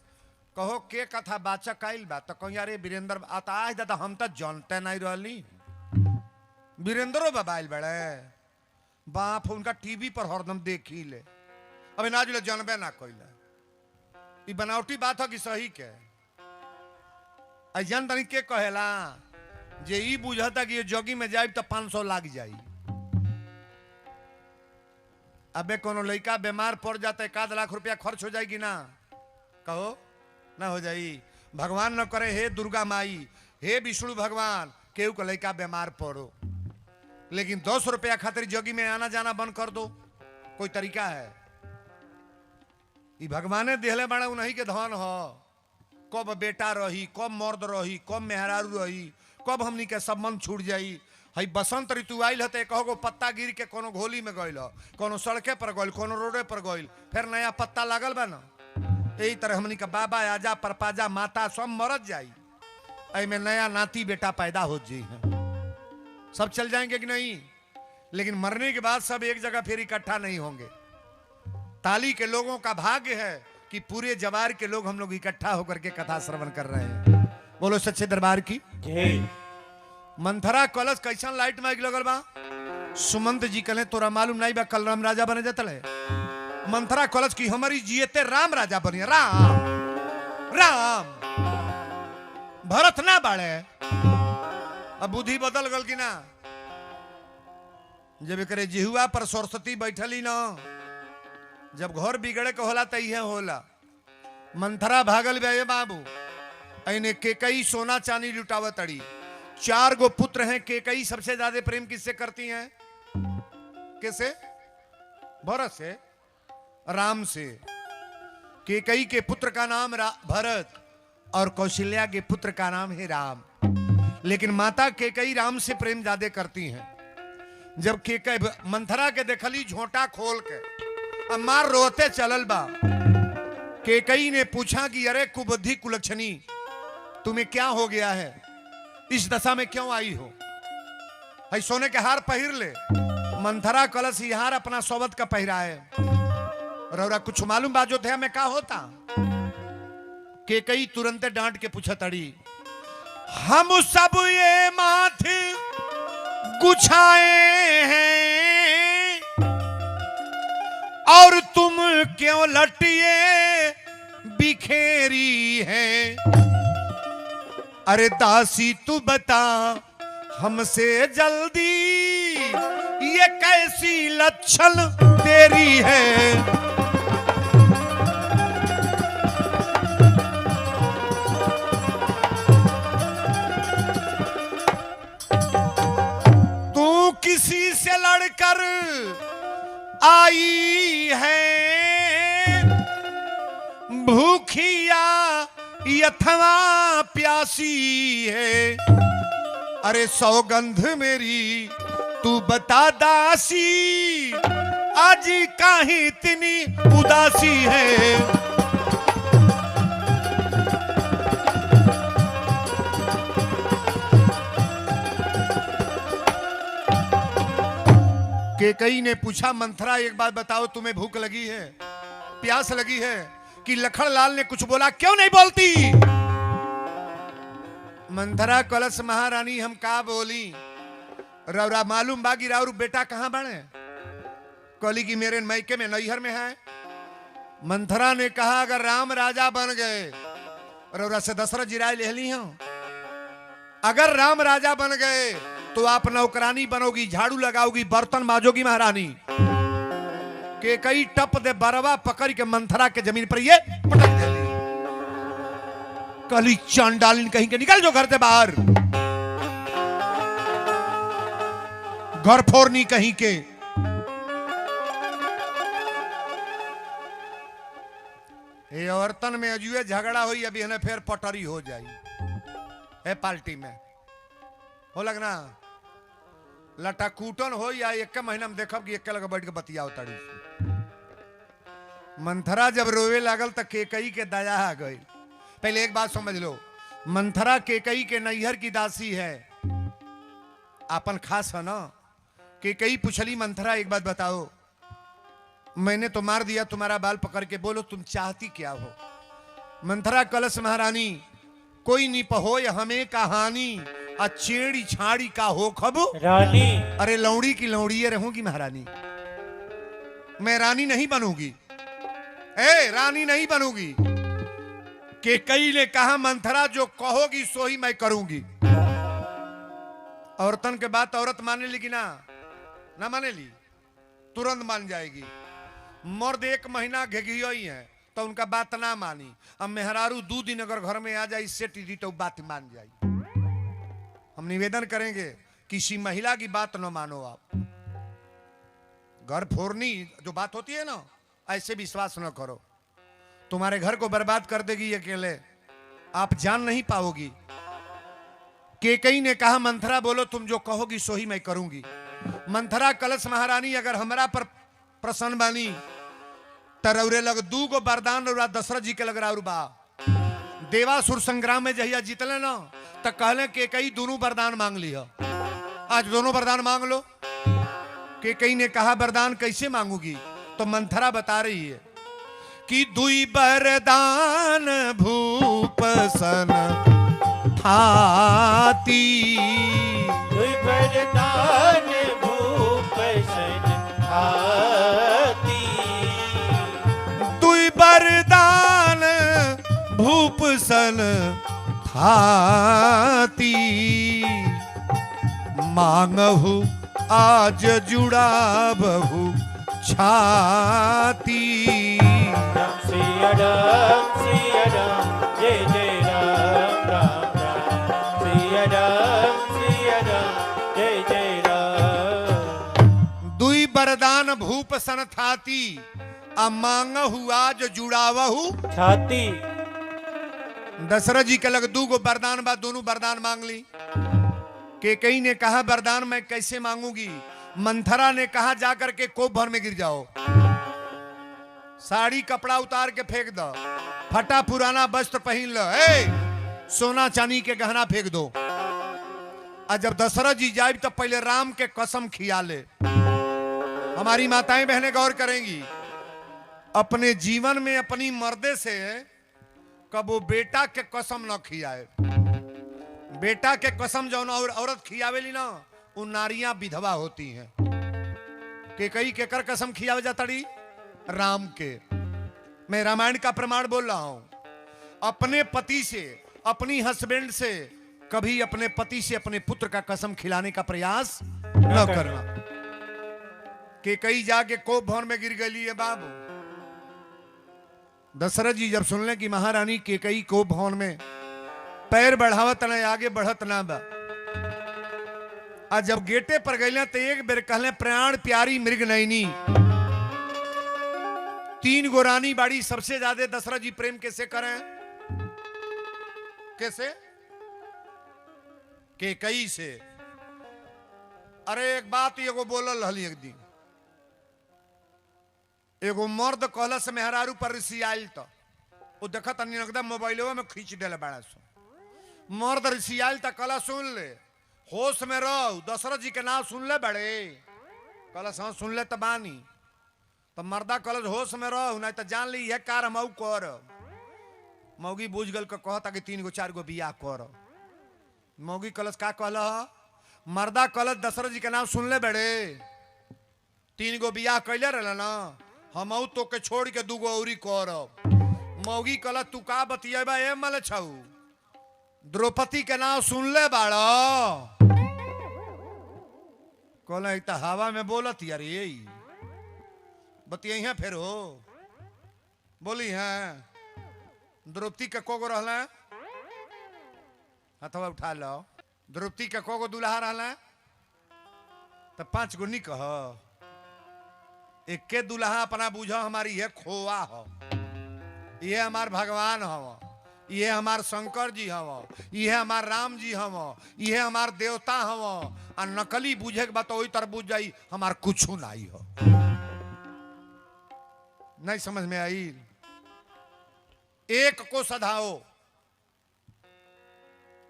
कहो के कथा बाचक आइल बा तो कहीं अरे वीरेंद्र आता आज दादा हम तो जानते नहीं रहली, वीरेंद्रो बाबा आइल बड़े बाप उनका टीवी पर हरदम देखी ले, अबे ना जो जानबे ना कोइला। ई बनावटी बात है कि सही के अजन तनी के कहेला जे ई बुझता कि ये जोगी में जाए तो 500 लाग जाई। अबे कोनो लड़का बीमार पड़ जाता है 1 लाख रुपया खर्च हो जाएगी ना, कहो ना हो जाई। भगवान न करे हे दुर्गा माई, हे विष्णु भगवान, केहू को लड़का बीमार पड़ो, लेकिन 200 रुपया खातिर जोगी में आना जाना बंद कर दो, कोई तरीका है? ये भगवाने देहले बड़ा उन्हीं के धन हो। कब बेटा रही, कब मर्द रही, कब मेहरारू रही, कब हमनी के सब मन छूट जाई। हई बसंत ऋतु आइल हते कहो पत्ता गिर के कोनो घोली में गइल, कोनो सड़के पर गइल, कोनो रोडे पर गइल, फिर नया पत्ता लागल बा ना। यही तरह हमनी के बाबा आजा परपाजा माता सब मरत जाई, ऐ में नया नाती बेटा पैदा हो जी है। सब चल जाएंगे कि नहीं, लेकिन मरने के बाद सब एक जगह फिर इकट्ठा नहीं होंगे। ताली के लोगों का भाग्य है कि पूरे जवार के लोग हम लोग इकट्ठा होकर के कथा श्रवण कर रहे हैं। बोलो सच्चे दरबार की जय। मंथरा कलश कैसन लाइट माइक लगल बा। सुमंत जी कहले तोरा मालूम नहीं बा कल राम राजा बने जातले। मंथरा कलश की हमारी जियते राम राजा बनिए, राम राम भरत ना बाड़े। अब बुद्धि बदल गल कि ना, जब करे जिहुआ पर सरस्वती बैठली ना, जब घर बिगड़े के होला तो यह होला। मंथरा भागल बे बाबू, ऐने केकई सोना चांदी लुटावत अड़ी। 4 गो पुत्र हैं, केकई सबसे ज्यादा प्रेम किससे करती हैं? किससे? भरत से, राम से। केकई के पुत्र का नाम भरत और कौशल्या के पुत्र का नाम है राम, लेकिन माता केकई राम से प्रेम ज्यादा करती हैं। जब केकई मंथरा के देखली झोंटा खोल के अब मार रोते चलल बा, केकई ने पूछा कि अरे कुबुद्धि कुलक्षणी तुम्हें क्या हो गया है, इस दशा में क्यों आई हो? है सोने के हार पहिर ले। मंथरा कलश ही हार अपना सोबत का पहिराए। रौरा कुछ मालूम बा अयोध्या में क्या होता? केकई तुरंत डांट के पूछा तड़ी, हम सब ये माथे गुछाए हैं और तुम क्यों लटिए बिखेरी है। अरे दासी तू बता हमसे जल्दी, ये कैसी लक्षण तेरी है। तू किसी से लड़कर आई है, भूखिया यथवा प्यासी है। अरे सौगंध मेरी तू बता दासी, आज काहे इतनी उदासी है। केकई ने पूछा, मंथरा एक बात बताओ, तुम्हें भूख लगी है, प्यास लगी है? कि लखनलाल ने कुछ बोला, क्यों नहीं बोलती? मंथरा कलश, महारानी हम का बोली, रौरा मालूम बागी राउर बेटा कहां बने? कली की मेरे मैके में, नैहर में है। मंथरा ने कहा, अगर राम राजा बन गए, रौरा से दशरथ जी राय ले ली हूं, अगर राम राजा बन गए तो आप नौकरानी बनोगी, झाड़ू लगाओगी, बर्तन माजोगी महारानी। के कई टप दे बरवा पकड़ के मंथरा के जमीन पर ये पटक दे। कली चांडालिन कहीं के, निकल जो घर से बाहर, घर फोड़नी कहीं के। ये औरतन में अजुए झगड़ा हुई, अभी हमें फिर पटरी हो जाई है पार्टी में, हो लगना लटा कूटन हो या एक महीना में देखब कि एक लगे बैठ के बतियाओ तड़ी। मंथरा जब रोवे लागल तो केकई के दया आ गई। पहले एक बात समझ लो, मंथरा केकई के नैहर की दासी है, अपन खास है ना। केकई पूछली, मंथरा एक बात बताओ, मैंने तो मार दिया तुम्हारा बाल पकड़ के, बोलो तुम चाहती क्या हो? मंथरा कलश, महारानी कोई नहीं पहो या हमें कहानी, अचेड़ी छाड़ी का हो खब रानी। अरे लौड़ी की लौड़ी रहूंगी महारानी, मैं रानी नहीं बनूंगी, ए रानी नहीं बनूंगी। के कई ने कहा, मंथरा जो कहोगी सो ही मैं करूंगी। औरतन के बात औरत माने ली कि ना माने ली, तुरंत मान जाएगी। मर्द एक महीना घिघियो ही है तो उनका बात ना मानी। अब मेहरारू 2 दिन अगर घर में आ जाए सेट दी तो बात मान जाए। हम निवेदन करेंगे, किसी महिला की बात न मानो आप। घर फोड़नी जो बात होती है ना, ऐसे विश्वास न करो, तुम्हारे घर को बर्बाद कर देगी अकेले, आप जान नहीं पाओगी। केकई ने कहा, मंथरा बोलो तुम जो कहोगी सो ही मैं करूंगी। मंथरा कलश, महारानी अगर हमरा पर प्रसन्न बानी तरौरे लग 2 गो वरदान और दशरथ जी के लग रहा बा। देवासुर संग्राम में जहिया जीतले ना तो कहले के कई दोनों वरदान मांग लिया, आज दोनों वरदान मांग लो। के कई ने कहा, वरदान कैसे मांगूगी? तो मंथरा बता रही है कि 2 वरदान भूप सन हाती, 2 वरदान भूप सन हाती, 2 वरदान भूप सन हाती, मांगहु आज जुड़ा बहु छाती। राम सिया राम, जय जय राम राम राम, सिया राम, जय जय राम। 2 वरदान भूप सन थाती, आ मांगहु आज जुड़ावहु छाती। दशरथ जी के लग 2 गो वरदान बा, दोनों वरदान मांग ली। के कई ने कहा, वरदान मैं कैसे मांगूंगी? मंथरा ने कहा, जाकर के कोप भर में गिर जाओ, साड़ी कपड़ा उतार के फेंक दो, फटा पुराना वस्त्र पहन लो, सोना चांदी के गहना फेंक दो। और जब दशरथ जी जाए तो पहले राम के कसम खिया ले। हमारी माताएं बहनें गौर करेंगी, अपने जीवन में अपनी मर्दे से कबो बेटा के कसम न खियाए। बेटा के कसम जो औरत खियावेली ना, वो नारियां विधवा होती हैं। के कई केकर कसम खियावे जाता री? राम के। मैं रामायण का प्रमाण बोल रहा हूं। अपने पति से, अपनी हस्बैंड से कभी अपने पति से अपने पुत्र का कसम खिलाने का प्रयास न करना। के कई जाके कोप भवन में गिर गई है बाबू। दशरथ जी जब सुनले कि महारानी केकई कोप भवन में पैर बढ़ावत ना, आगे बढ़त ना बा, आ जब गेटे पर गए तो एक बेर कहले, प्राण प्यारी मृग नयनी। 3 गो रानी बाड़ी, सबसे ज्यादा दशरथ जी प्रेम कैसे करें? कैसे? केकई से। अरे एक बात एगो बोलल हली एक दिन, एगो मर्द कहला से मेहरारू पर रिसियाल तो वो देखत एकदम मोबाइलों में खींच देले बड़ा सो। मर्द रिसियाल तो कहला, सुन ले, होश में रहो, दशरथ जी के नाम सुन ले बड़े। कलश हाँ सुन ले तो बानी तो मर्दा कलश होश में रहो नहीं तो जान ली ये कार हम कर मौगी बुझ गल के कहता कि 3 गो 4 गो बियाह कर मौगी कलश का कहल मर्दा कलश दशरथ जी के नाम सुन ले बड़े 3 गो बियाह कैले रहे ना हम तो के छोड़ के 2 गो औरी करब मौगी कलश तू का बतिएबा ए मल छऊ द्रौपदी के नाम सुन ले बाड़ा कहल तो हवा में बोलत यार ये बतिया है फिर हो बोली है द्रौपदी के कोगो रहला हथवा उठा लो द्रौपदी के कोगो दुल्हा रहला तो 5 गो निक ह एक के दुल्हा अपना बुझा हमारी ये खोआ हो ये हमार भगवान हो ये हमार शंकर जी हव ये हमार राम जी हव ये हमार देवता हव आ नकली बुझे के बात वही तरह बुझ जाई हमार कुछ नहीं हो नहीं समझ में आई एक को सधाओ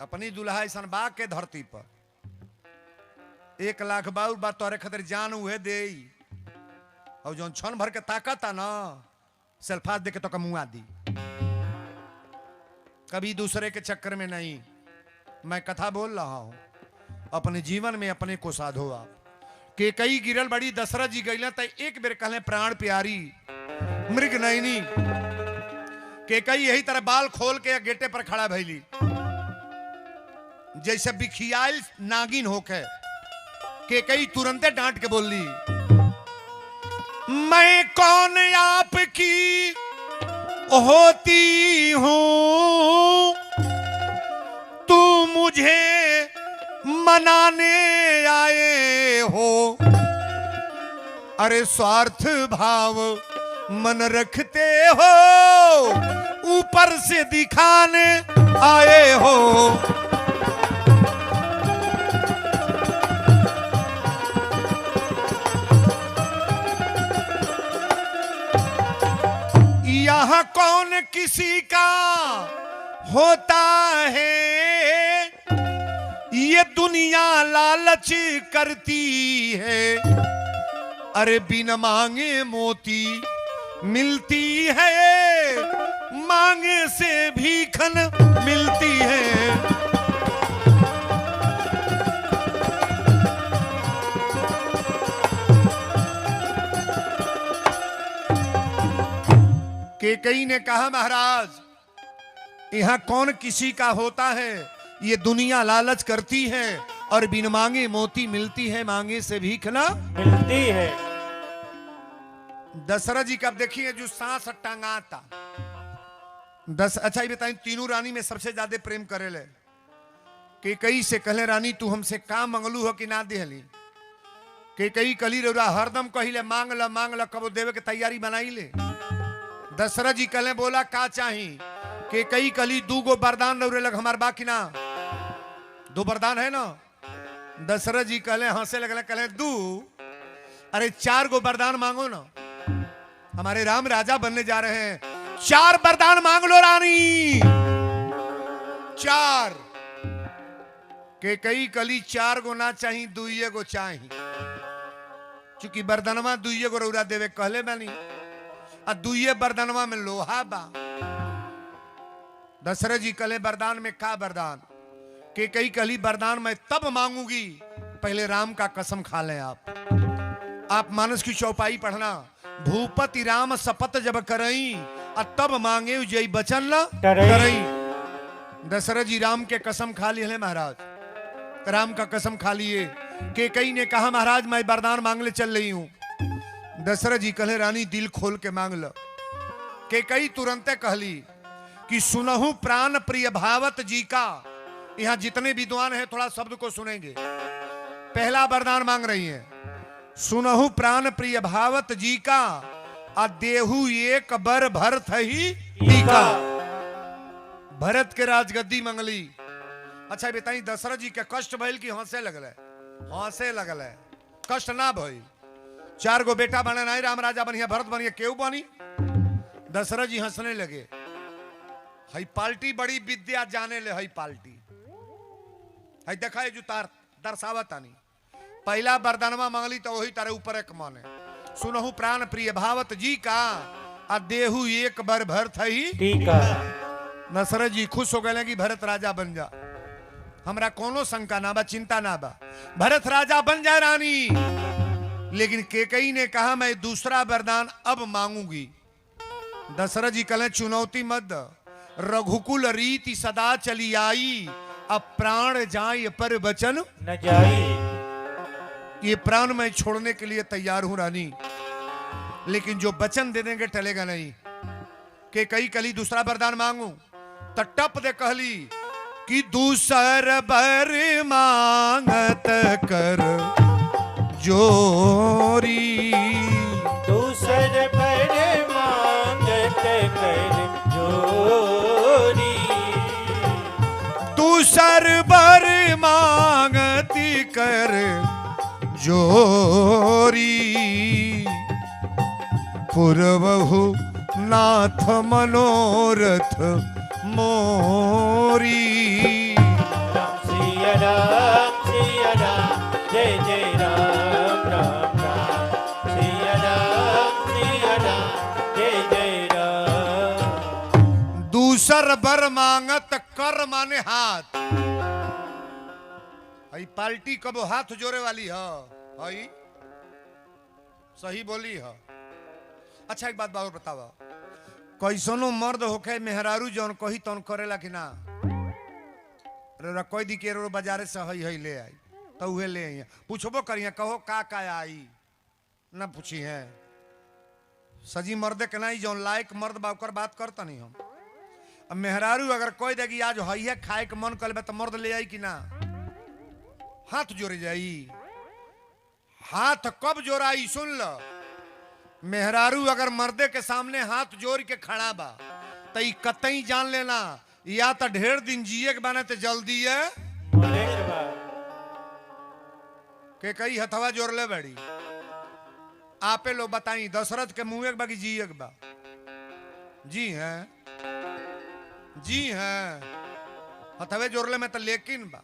अपनी दुल्हा ऐसा बाग के धरती पर 1 लाख बाउर बात तोरे खातिर जान उहे दे और जो क्षण भर के ताकत है ना सेल्फास दे के तो कमुआ दी कभी दूसरे के चक्कर में नहीं मैं कथा बोल रहा हूं अपने जीवन में अपने को साधो आप के कई गिरल बड़ी दशरथ जी गईला तो एक बेर कहले प्राण प्यारी मृग नैनी के कई यही तरह बाल खोल के गेटे पर खड़ा भैली जैसे बिखियाल नागिन होके के कई तुरंते डांट के बोल ली मैं कौन आपकी होती हूं तू मुझे मनाने आए हो अरे स्वार्थ भाव मन रखते हो ऊपर से दिखाने आए हो यहाँ कौन किसी का होता है ये दुनिया लालच करती है अरे बिन मांगे मोती मिलती है मांगे से भीखन मिलती है केकई ने कहा महाराज यहाँ कौन किसी का होता है ये दुनिया लालच करती है और बिन मांगे मोती मिलती है मांगे से भीखना मिलती है। दशरथ जी का देखिए जो सांस टांगाता अच्छा ये बताइए तीनों रानी में सबसे ज्यादा प्रेम करे ले केकई से कहले रानी तू हमसे का मंगलू हो कि ना देहली केकई कली रौरा हरदम कहिले मांग ल कबो देवे के तैयारी बनाई ले दशरथ जी कहले बोला का चाही के कई कली 2 गो वरदान रौरे लग हमार बाकी ना 2 वरदान है ना दशरथ जी कहले हंसे लगले कहले 2 अरे 4 गो वरदान मांगो ना हमारे राम राजा बनने जा रहे हैं 4 वरदान मांग लो रानी 4 के कई कली 4 गो ना चाहिए 2 गो चाहिए चूंकि वरदानमा 2 गो रौरा देवे कहले बानी आ 2 वरदानवा में लोहा बा दशरथ जी कहले वरदान में का वरदान के कई कली वरदान मैं तब मांगूंगी पहले राम का कसम खा लें आप मानस की चौपाई पढ़ना भूपति राम शपथ जब करई तब मांगे जय बचन ल करई दशरथ जी राम के कसम खा लिए महाराज राम का कसम खा लिए के कई ने कहा महाराज मैं वरदान मांगले चल रही हूं दशरथ जी कहले रानी दिल खोल के मांग लो के कई तुरंत कहली कि सुनहु प्राण प्रिय भावत जी का यहां जितने विद्वान हैं थोड़ा शब्द को सुनेंगे पहला वरदान मांग रही हैं सुनहु प्राण प्रिय भावत जी का आ देहु एक बर भरत ही टीका भरत के राजगद्दी मंगली अच्छा बताई दशरथ जी के कष्ट भइल कि हंसे लगल कष्ट ना भइल 4 गो बेटा बने नहीं राम राजा बनिया भरत बनिया केहू बनी दशरथ जी हंसने लगे हई पाल्टी बड़ी विद्या जाने ले हई पाल्टी हई देखा है जो तार दर्शावत आनी पहला वरदानवा मांगली तो वही तारे ऊपर एक माने सुनहु प्राण प्रिय भावत जी का आ देहु एक बार भर थई टीका दशरथ जी खुश हो गए कि भरत राजा बन जा हमरा कोनो शंका ना बा चिंता ना बा भरत राजा बन जाए रानी लेकिन केकई ने कहा मैं दूसरा वरदान अब मांगूंगी दशरथ जी कहें चुनौती मत द। रघुकुल रीति सदा चली आई अब प्राण जाए पर वचन न जाई ये प्राण मैं छोड़ने के लिए तैयार हूं रानी लेकिन जो वचन दे देंगे टलेगा नहीं के कई कली दूसरा वरदान मांगू तो टप दे कहली कि दूसर बर मांगत कर जोरी दूसर पर मांगत कर जोरी दूसर बर मांगती कर जोरी पुरवहु नाथ मनोरथ मोरी राम सिया राम जय जय राम राम राम सिया राम जय जय राम। दूसर बर मांगत कर माने हाथ आई पार्टी कबो हाथ जोड़े वाली है आई सही बोली है। अच्छा एक बात बाबू बतावा कैसनो मर्द होके मेहरारू जौन कही तौन करेला कि ना कोई दी के रो बाजारे से हई हई ले आई तो उहे ले आई पूछबो करिए कहो का आई ना पूछी है सजी मर्द के नहीं जौन लायक मर्द बाकर बात करता नहीं हम अब मेहरारू अगर कोई देगी आज हई है खाए के मन कर तो मर्द ले आई कि ना हाथ जोड़े जाई हाथ कब जोड़ाई सुन लो मेहरारू अगर मर्दे के सामने हाथ जोड़ के खड़ा बा तो कतई जान लेना या तो ढेर दिन जिए के बने तो जल्दी है के कई हथवा जोड़ ले बड़ी आपे लोग बताई दशरथ के मुंह एक बाकी जिए बा जी हैं हथवे जोड़ ले में तो लेकिन बा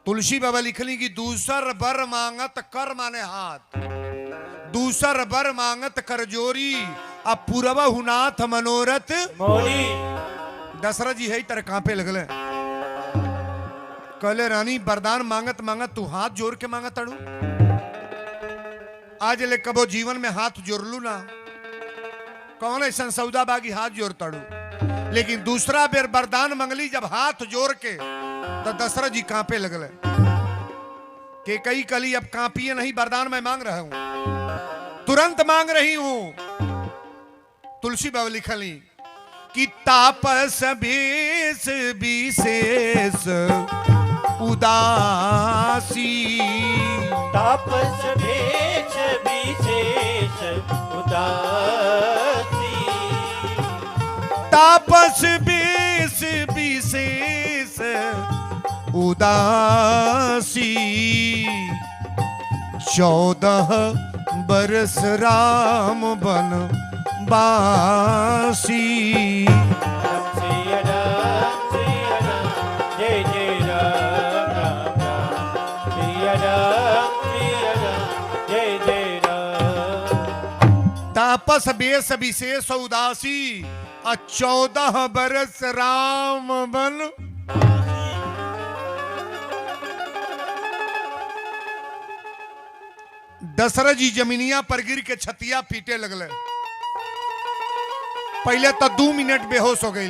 तुलसी बाबा लिखली कि दूसर बर मांगत कर माने हाथ दूसर बर मांगत कर जोरी अब पूरब हुनाथ मनोरथ मोरी। दशरथ जी है तरह कांपे लगले कहले रानी वरदान मांगत मांगत तू हाथ जोड़ के मांगत अड़ू आज ले कबो जीवन में हाथ जोड़ लू ना कौन ऐसा सौदा बागी हाथ जोड़ तड़ू लेकिन दूसरा बेर वरदान मंगली जब हाथ जोड़ के तो दशरथ जी कांपे लगले के कई कली अब कांपिए नहीं वरदान मैं मांग रहा हूं तुरंत मांग रही हूं तुलसी बाबा लिखली कि तापस भेष विशेष उदासी तापस भेष विशेष उदासी तापस भेष विशेष उदासी 14 बरस राम बन बासी राम सिया राम जय जय राम राम राम सिया राम जय जय राम। तापस बेस विशेष उदासी 14 बरस राम बन दशरथ जी जमीनिया पर गिर के छतिया पीटे लगले पहले तो 2 मिनट बेहोश हो गई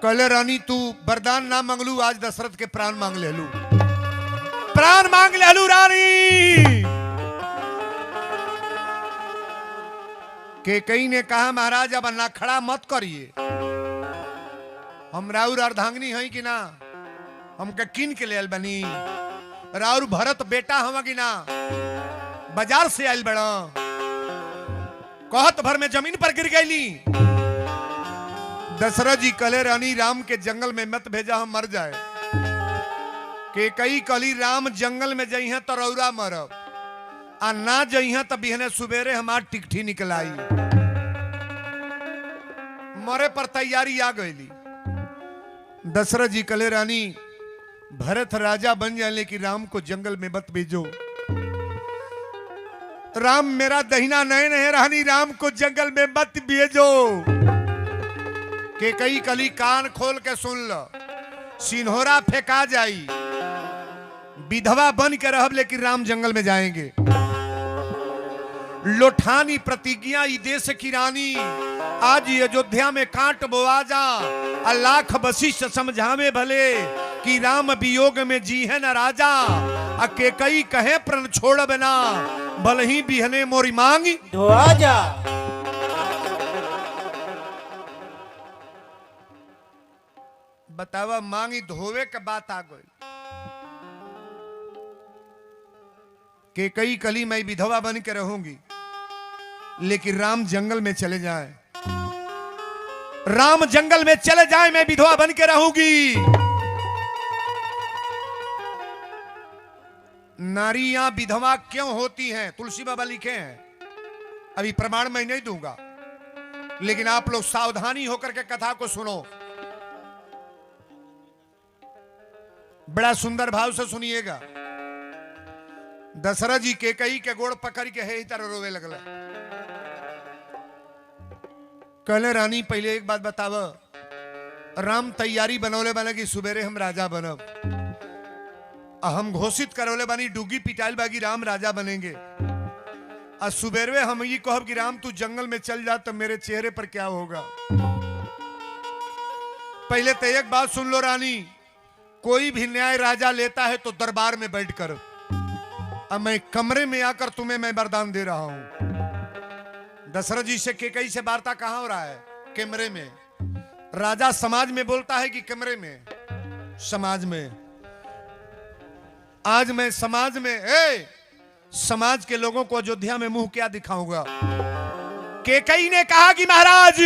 कहले रानी तू वरदान ना मांगलू आज दशरथ के प्राण मांग ले लू प्राण मांग ले लू रानी के कई ने कहा महाराज अब ना खड़ा मत करिए हम राउर अर्धांगनी है कि ना हमके किन के लेल बनी राउर भरत बेटा हम कि ना बाजार से आयल बड़ा कहत भर में जमीन पर गिर गईली दशरथ जी कले रानी राम के जंगल में मत भेजा हम मर जाए के कई कली राम जंगल में जई हैं तो रौरा मरब आ ना जई हैं तो बिहने सुबेरे हमार टिकठी निकलाई मरे पर तैयारी आ गईली दशरथ जी कले रानी भरत राजा बन जाए लेकिन राम को जंगल में मत भेजो। राम मेरा दहिना नयन है रानी, राम को जंगल में मत भेजो। के कई कली कान खोल के सुन लो, सिन्होरा फेंका जाई, विधवा बन के रहब लेकिन राम जंगल में जाएंगे। लोठानी प्रतिज्ञा ई देश की रानी, आज अयोध्या में कांट बोआ जा। लाख वशिष्ठ समझावे भले कि राम वियोग में जी है न राजा। के कई कहे प्रण छोड़ बिना, भले ही बिहने मोरी मांगी धोआ जा। बतावा मांगी धोवे के बात आ गई। के कई कली मैं विधवा बन के रहूंगी लेकिन राम जंगल में चले जाए, राम जंगल में चले जाए, मैं विधवा बन के रहूंगी। नारियां विधवा क्यों होती हैं? तुलसी बाबा लिखे हैं, अभी प्रमाण मैं नहीं दूंगा, लेकिन आप लोग सावधानी होकर के कथा को सुनो। बड़ा सुंदर भाव से सुनिएगा। दशरथ जी के कई के गोड़ पकड़ के है तरह रोवे लगला। कहले रानी पहले एक बात बताव, राम तैयारी बनौले बने कि सुबेरे हम राजा बनब। हम घोषित करौले बानी डूगी पिटाइल बागी राम राजा बनेंगे। और सुबेरे हम ये कहब कि राम तू जंगल में चल जा तो मेरे चेहरे पर क्या होगा। पहले तो एक बात सुन लो रानी, कोई भी न्याय राजा लेता है तो दरबार में बैठकर, अब मैं कमरे में आकर तुम्हें मैं वरदान दे रहा हूं। दशरथ जी से केकई से वार्ता कहां हो रहा है? कमरे में। राजा समाज में बोलता है कि कमरे में? समाज में। आज मैं समाज में समाज के लोगों को अयोध्या में मुंह क्या दिखाऊंगा? केकई ने कहा कि महाराज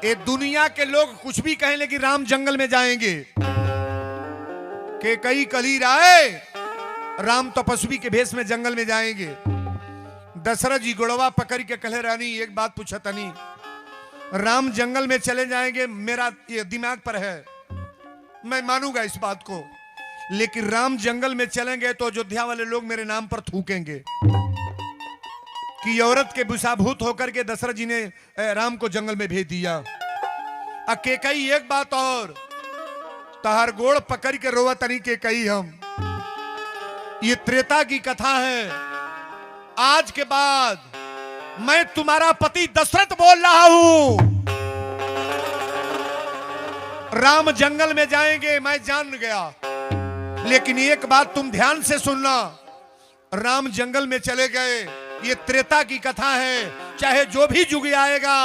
ये दुनिया के लोग कुछ भी कहें लेकिन राम जंगल में जाएंगे। केकई कली राय, राम तपस्वी के भेष में जंगल में जाएंगे। दशरथ जी गुड़वा पकड़ के कहे रानी एक बात पूछा तनी, राम जंगल में चले जाएंगे मेरा ये दिमाग पर है, मैं मानूंगा इस बात को, लेकिन राम जंगल में चलेंगे तो अयोध्या वाले लोग मेरे नाम पर थूकेंगे कि औरत के बुसाभूत होकर के दशरथ जी ने राम को जंगल में भेज दिया। केकई एक बात और, तहार गोड़ पकड़ के रोवा तनी केकई हम, ये त्रेता की कथा है। आज के बाद मैं तुम्हारा पति दशरथ बोल रहा हूं। राम जंगल में जाएंगे मैं जान गया, लेकिन एक बात तुम ध्यान से सुनना, राम जंगल में चले गए, ये त्रेता की कथा है। चाहे जो भी युग आएगा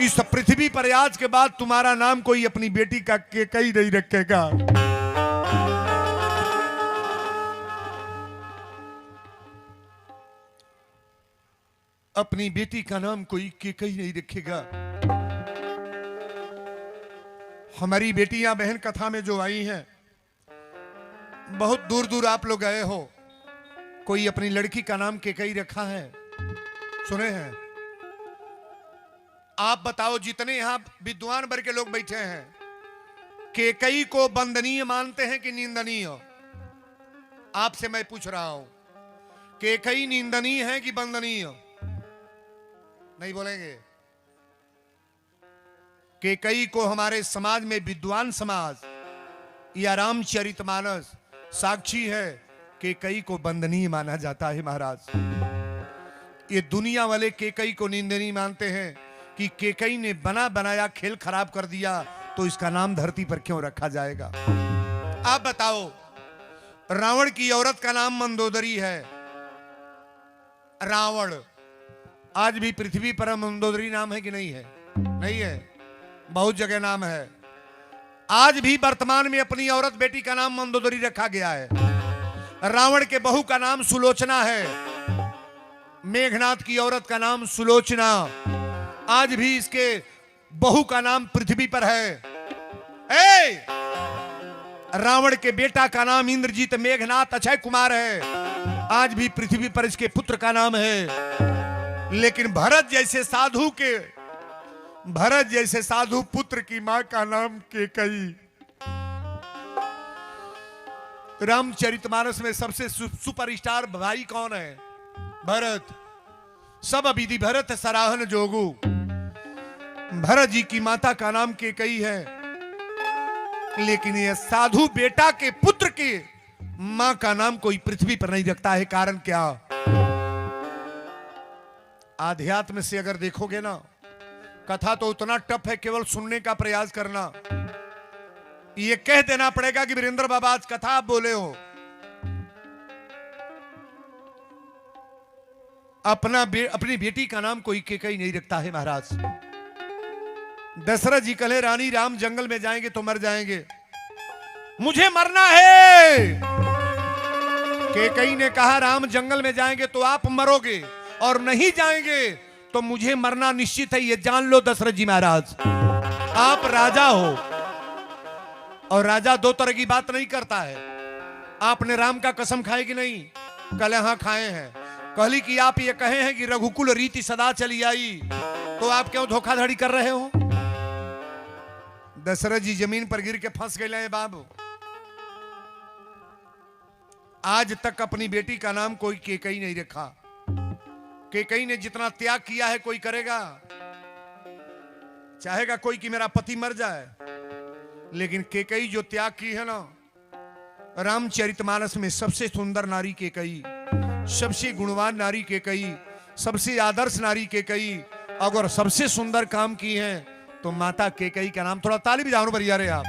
इस पृथ्वी पर आज के बाद तुम्हारा नाम कोई अपनी बेटी का केकई नहीं रखेगा। अपनी बेटी का नाम कोई केकई नहीं रखेगा। हमारी बेटियां बहन कथा में जो आई हैं, बहुत दूर दूर आप लोग गए हो, कोई अपनी लड़की का नाम केकई रखा है? सुने हैं? आप बताओ, जितने यहां विद्वान वर्ग के लोग बैठे हैं, केकई को वंदनीय मानते हैं कि निंदनीय? आपसे मैं पूछ रहा हूं, केकई निंदनीय है कि वंदनीय? नहीं बोलेंगे? केकई को हमारे समाज में विद्वान समाज या रामचरितमानस साक्षी है, केकई को वंदनीय माना जाता है महाराज। ये दुनिया वाले केकई को निंदनीय मानते हैं कि केकई ने बना बनाया खेल खराब कर दिया, तो इसका नाम धरती पर क्यों रखा जाएगा? आप बताओ, रावण की औरत का नाम मंदोदरी है। रावण आज भी पृथ्वी पर मंदोदरी नाम है कि नहीं है? नहीं है, बहुत जगह नाम है। आज भी वर्तमान में अपनी औरत बेटी का नाम मंदोदरी रखा गया है। रावण के बहू का नाम सुलोचना है, मेघनाथ की औरत का नाम सुलोचना। आज भी इसके बहू का नाम पृथ्वी पर है। रावण के बेटा का नाम इंद्रजीत, मेघनाथ, अक्षय कुमार है। आज भी पृथ्वी पर इसके पुत्र का नाम है। लेकिन भरत जैसे साधु के भरत जैसे साधु पुत्र की मां का नाम केकई। रामचरितमानस में सबसे सुपरस्टार भाई कौन है? भरत। सब विधि भरत सराहन जोगू। भरत जी की माता का नाम केकई है, लेकिन यह साधु बेटा के पुत्र के मां का नाम कोई पृथ्वी पर नहीं रखता है। कारण क्या? आध्यात्म से अगर देखोगे ना, कथा तो उतना टफ है, केवल सुनने का प्रयास करना। ये कह देना पड़ेगा कि वीरेंद्र बाबा आज कथा आप बोले हो। अपनी बेटी का नाम कोई केकई नहीं रखता है महाराज। दशरथ जी कहे रानी राम जंगल में जाएंगे तो मर जाएंगे, मुझे मरना है। केकई ने कहा राम जंगल में जाएंगे तो आप मरोगे, और नहीं जाएंगे तो मुझे मरना निश्चित है, ये जान लो दशरथ जी महाराज। आप राजा हो, और राजा दो तरह की बात नहीं करता है। आपने राम का कसम खाए कि नहीं? कल हां खाए हैं। कहली कि आप ये कहे हैं कि रघुकुल रीति सदा चली आई, तो आप क्यों धोखाधड़ी कर रहे हो? दशरथ जी जमीन पर गिर के फंस गए बाबू। आज तक अपनी बेटी का नाम कोई केकई नहीं रखा। केकई ने जितना त्याग किया है कोई करेगा? चाहेगा कोई कि मेरा पति मर जाए, लेकिन केकई जो त्याग की है ना, रामचरितमानस में सबसे सुंदर नारी केकई, सबसे गुणवान नारी केकई, सबसे आदर्श नारी केकई, अगर सबसे सुंदर काम की है तो माता केकई का नाम। थोड़ा ताली बजाओ बढ़िया रे आप।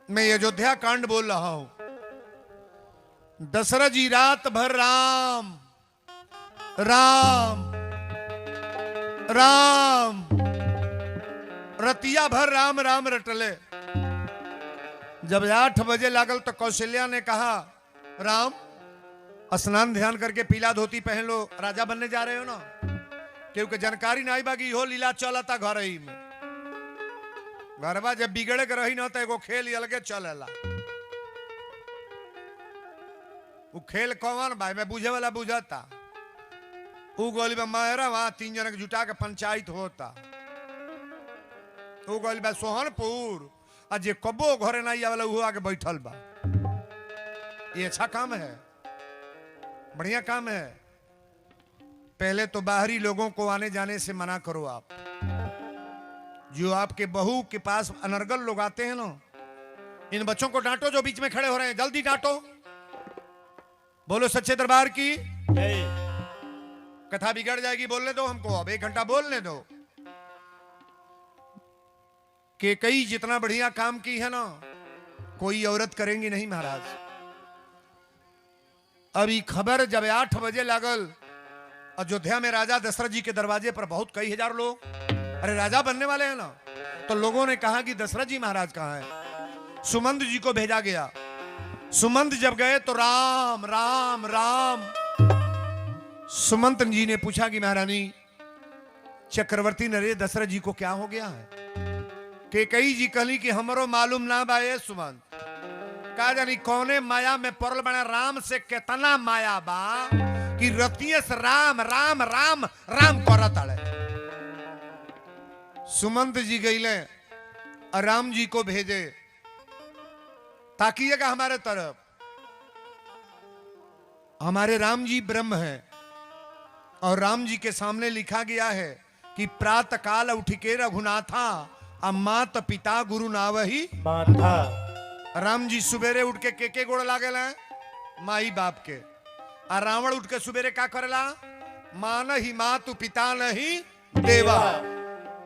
मैं अयोध्या कांड बोल रहा हूं। दशरथ जी रात भर राम राम राम, रतिया भर राम राम रटले। जब 8 बजे लागल तो कौशल्या ने कहा राम स्नान ध्यान करके पीला धोती पहन लो, राजा बनने जा रहे हो ना। क्योंकि जानकारी नहीं बाकी हो लीला चलता घर ही में। घरबा जब बिगड़े के रही ना तो एगो खेल अलगे चलेला। वो खेल कौन भाई मैं बुझे वाला बुझाता। वो गोली में मेरा वहां 3 जन के जुटा के पंचायत होता। वो गोली बा सोहनपुर, आज जे कबो घरे नहीं आवेला वो आके बैठल बा। ये अच्छा काम है, बढ़िया काम है। पहले तो बाहरी लोगों को आने जाने से मना करो आप। जो आपके बहू के पास अनर्गल लोग आते हैं ना, इन बच्चों को डांटो जो बीच में खड़े हो रहे हैं, जल्दी डांटो। बोलो सच्चे दरबार की। कथा बिगड़ जाएगी, बोलने दो हमको, अब 1 घंटा बोलने दो। केकई जितना बढ़िया काम की है ना, कोई औरत करेंगी नहीं महाराज। अभी खबर जब 8 बजे लागल, अयोध्या में राजा दशरथ जी के दरवाजे पर बहुत कई हजार लोग, अरे राजा बनने वाले हैं ना। तो लोगों ने कहा कि दशरथ जी महाराज कहां हैं? सुमंत जी को भेजा गया। सुमंत जब गए तो राम राम राम। सुमंत जी ने पूछा कि महारानी चक्रवर्ती नरेश दशरथ जी को क्या हो गया है? केकई जी कहली कि हमरो मालूम ना बा ए सुमंत। का जानी कौने माया में पड़ल बने, राम से कितना माया बा कि रतिये से राम राम राम राम करत अड़े। सुमंत जी गईले राम जी को भेजे, ताकिएगा हमारे तरफ। हमारे राम जी ब्रह्म हैं, और राम जी के सामने लिखा गया है कि प्रातः काल उठिके रघुनाथा, मात पिता गुरु नावही माथा। राम जी सुबेरे उठ के गोड़ लागेला माई बाप के, और रावण उठ के सुबेरे का करेला? मान ही मातु पिता नहीं देवा।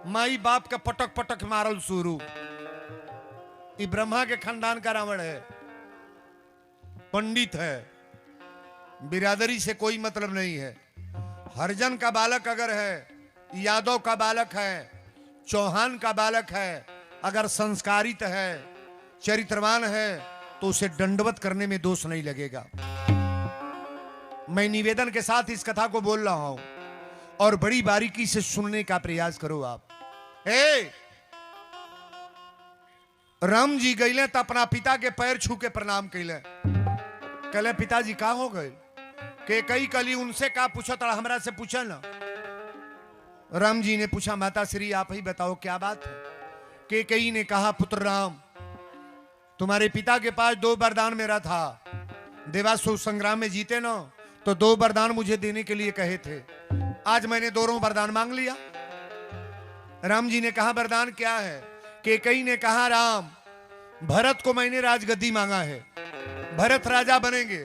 माई बाप का पटक पटक मारल शुरू। ये ब्रह्मा के खानदान का रावण है, पंडित है, बिरादरी से कोई मतलब नहीं है। हरिजन का बालक अगर है, यादव का बालक है, चौहान का बालक है, अगर संस्कारित है, चरित्रवान है, तो उसे दंडवत करने में दोष नहीं लगेगा। मैं निवेदन के साथ इस कथा को बोल रहा हूं, और बड़ी बारीकी से सुनने का प्रयास करो आप। राम जी गईले तो अपना पिता के पैर छू के प्रणाम कैले। कहले पिताजी का हो गए? के कई कली उनसे का पूछा था, हमरा से पूछा ना। राम जी ने पूछा माता श्री आप ही बताओ क्या बात है। के कई ने कहा पुत्र राम, तुम्हारे पिता के पास 2 वरदान मेरा था। देवासुर संग्राम में जीते ना तो 2 वरदान मुझे देने के लिए कहे थे। आज मैंने दोनों वरदान मांग लिया। राम जी ने कहा वरदान क्या है। के कई ने कहा राम, भरत को मैंने राजगद्दी मांगा है, भरत राजा बनेंगे।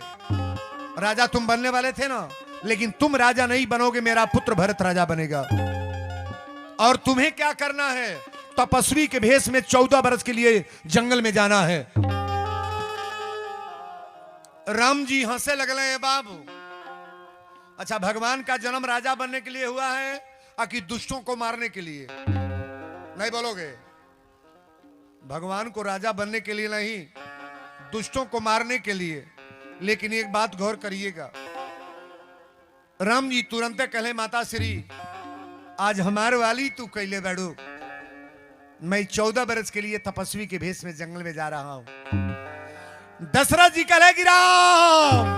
राजा तुम बनने वाले थे ना, लेकिन तुम राजा नहीं बनोगे, मेरा पुत्र भरत राजा बनेगा। और तुम्हें क्या करना है, तपस्वी के भेष में 14 वर्ष के लिए जंगल में जाना है। राम जी हंसे लगले हैं बाबू। अच्छा, भगवान का जन्म राजा बनने के लिए हुआ है कि दुष्टों को मारने के लिए? नहीं बोलोगे? भगवान को राजा बनने के लिए नहीं, दुष्टों को मारने के लिए। लेकिन एक बात गौर करिएगा, राम जी तुरंत कहले माता श्री आज हमारे वाली तू कैले बैठो, मैं 14 वर्ष के लिए तपस्वी के भेष में जंगल में जा रहा हूं। दशरथ जी कहे कि राम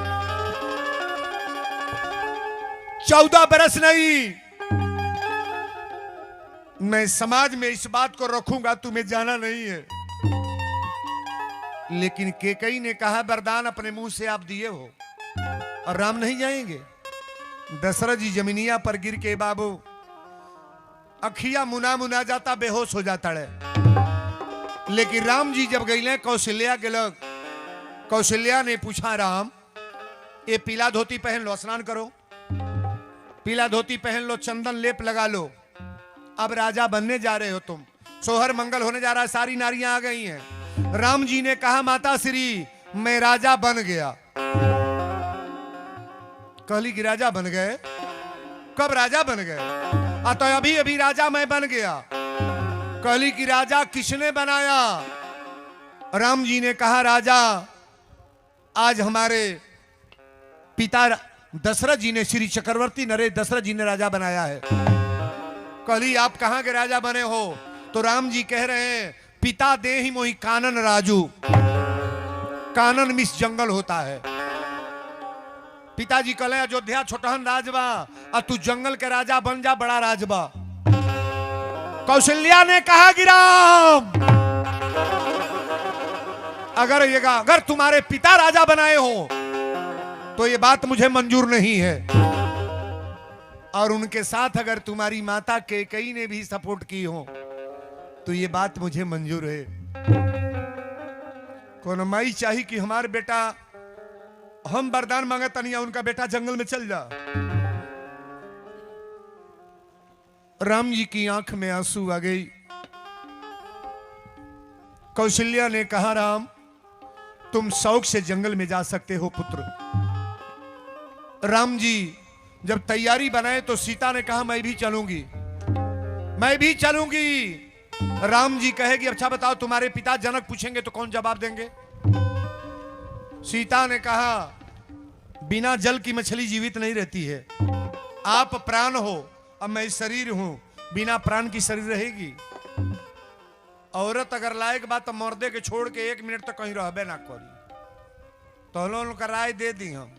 14 वर्ष नहीं, मैं समाज में इस बात को रखूंगा, तुम्हें जाना नहीं है। लेकिन केकई ने कहा वरदान अपने मुंह से आप दिए हो और राम नहीं जाएंगे। दशरथ जी जमीनिया पर गिर के बाबू अखिया मुना मुना जाता, बेहोश हो जाता है। लेकिन राम जी जब गईले कौशल्या के लग, कौशल्या ने पूछा राम ये पीला धोती पहन लो, स्नान करो, पीला धोती पहन लो, चंदन लेप लगा लो, अब राजा बनने जा रहे हो तुम, सोहर मंगल होने जा रहा है, सारी नारियां आ गई हैं। राम जी ने कहा माता श्री मैं राजा बन गया। कहली कि राजा बन गए? कब राजा बन गए? तो अभी अभी राजा मैं बन गया। कहली कि राजा किसने बनाया? राम जी ने कहा राजा आज हमारे पिता दशरथ जी ने, श्री चक्रवर्ती नरेश दशरथ जी ने राजा बनाया है। कहली आप कहां के राजा बने हो? तो राम जी कह रहे हैं पिता दे ही मोही कानन राजू, कानन मिस जंगल होता है। पिताजी कहले अयोध्या छोटहन राजबा और तू जंगल के राजा बन जा, बड़ा राजबा। कौशल्या ने कहा कि राम अगर तुम्हारे पिता राजा बनाए हो तो ये बात मुझे मंजूर नहीं है, और उनके साथ अगर तुम्हारी माता कैकेयी ने भी सपोर्ट की हो तो ये बात मुझे मंजूर है। कौन माई चाहिए कि हमारे बेटा, हम वरदान मांगे तनिया उनका बेटा जंगल में चल जा। राम जी की आंख में आंसू आ गई। कौशल्या ने कहा राम तुम शौक से जंगल में जा सकते हो पुत्र। राम जी जब तैयारी बनाए तो सीता ने कहा मैं भी चलूंगी, मैं भी चलूंगी। राम जी कहेगी अच्छा बताओ तुम्हारे पिता जनक पूछेंगे तो कौन जवाब देंगे? सीता ने कहा बिना जल की मछली जीवित नहीं रहती है, आप प्राण हो अब मैं शरीर हूं, बिना प्राण की शरीर रहेगी। औरत अगर लायक बात तो मर्दे के छोड़ के 1 मिनट तक कहीं रहबे ना करी। तो लोगों का राय दे दी हम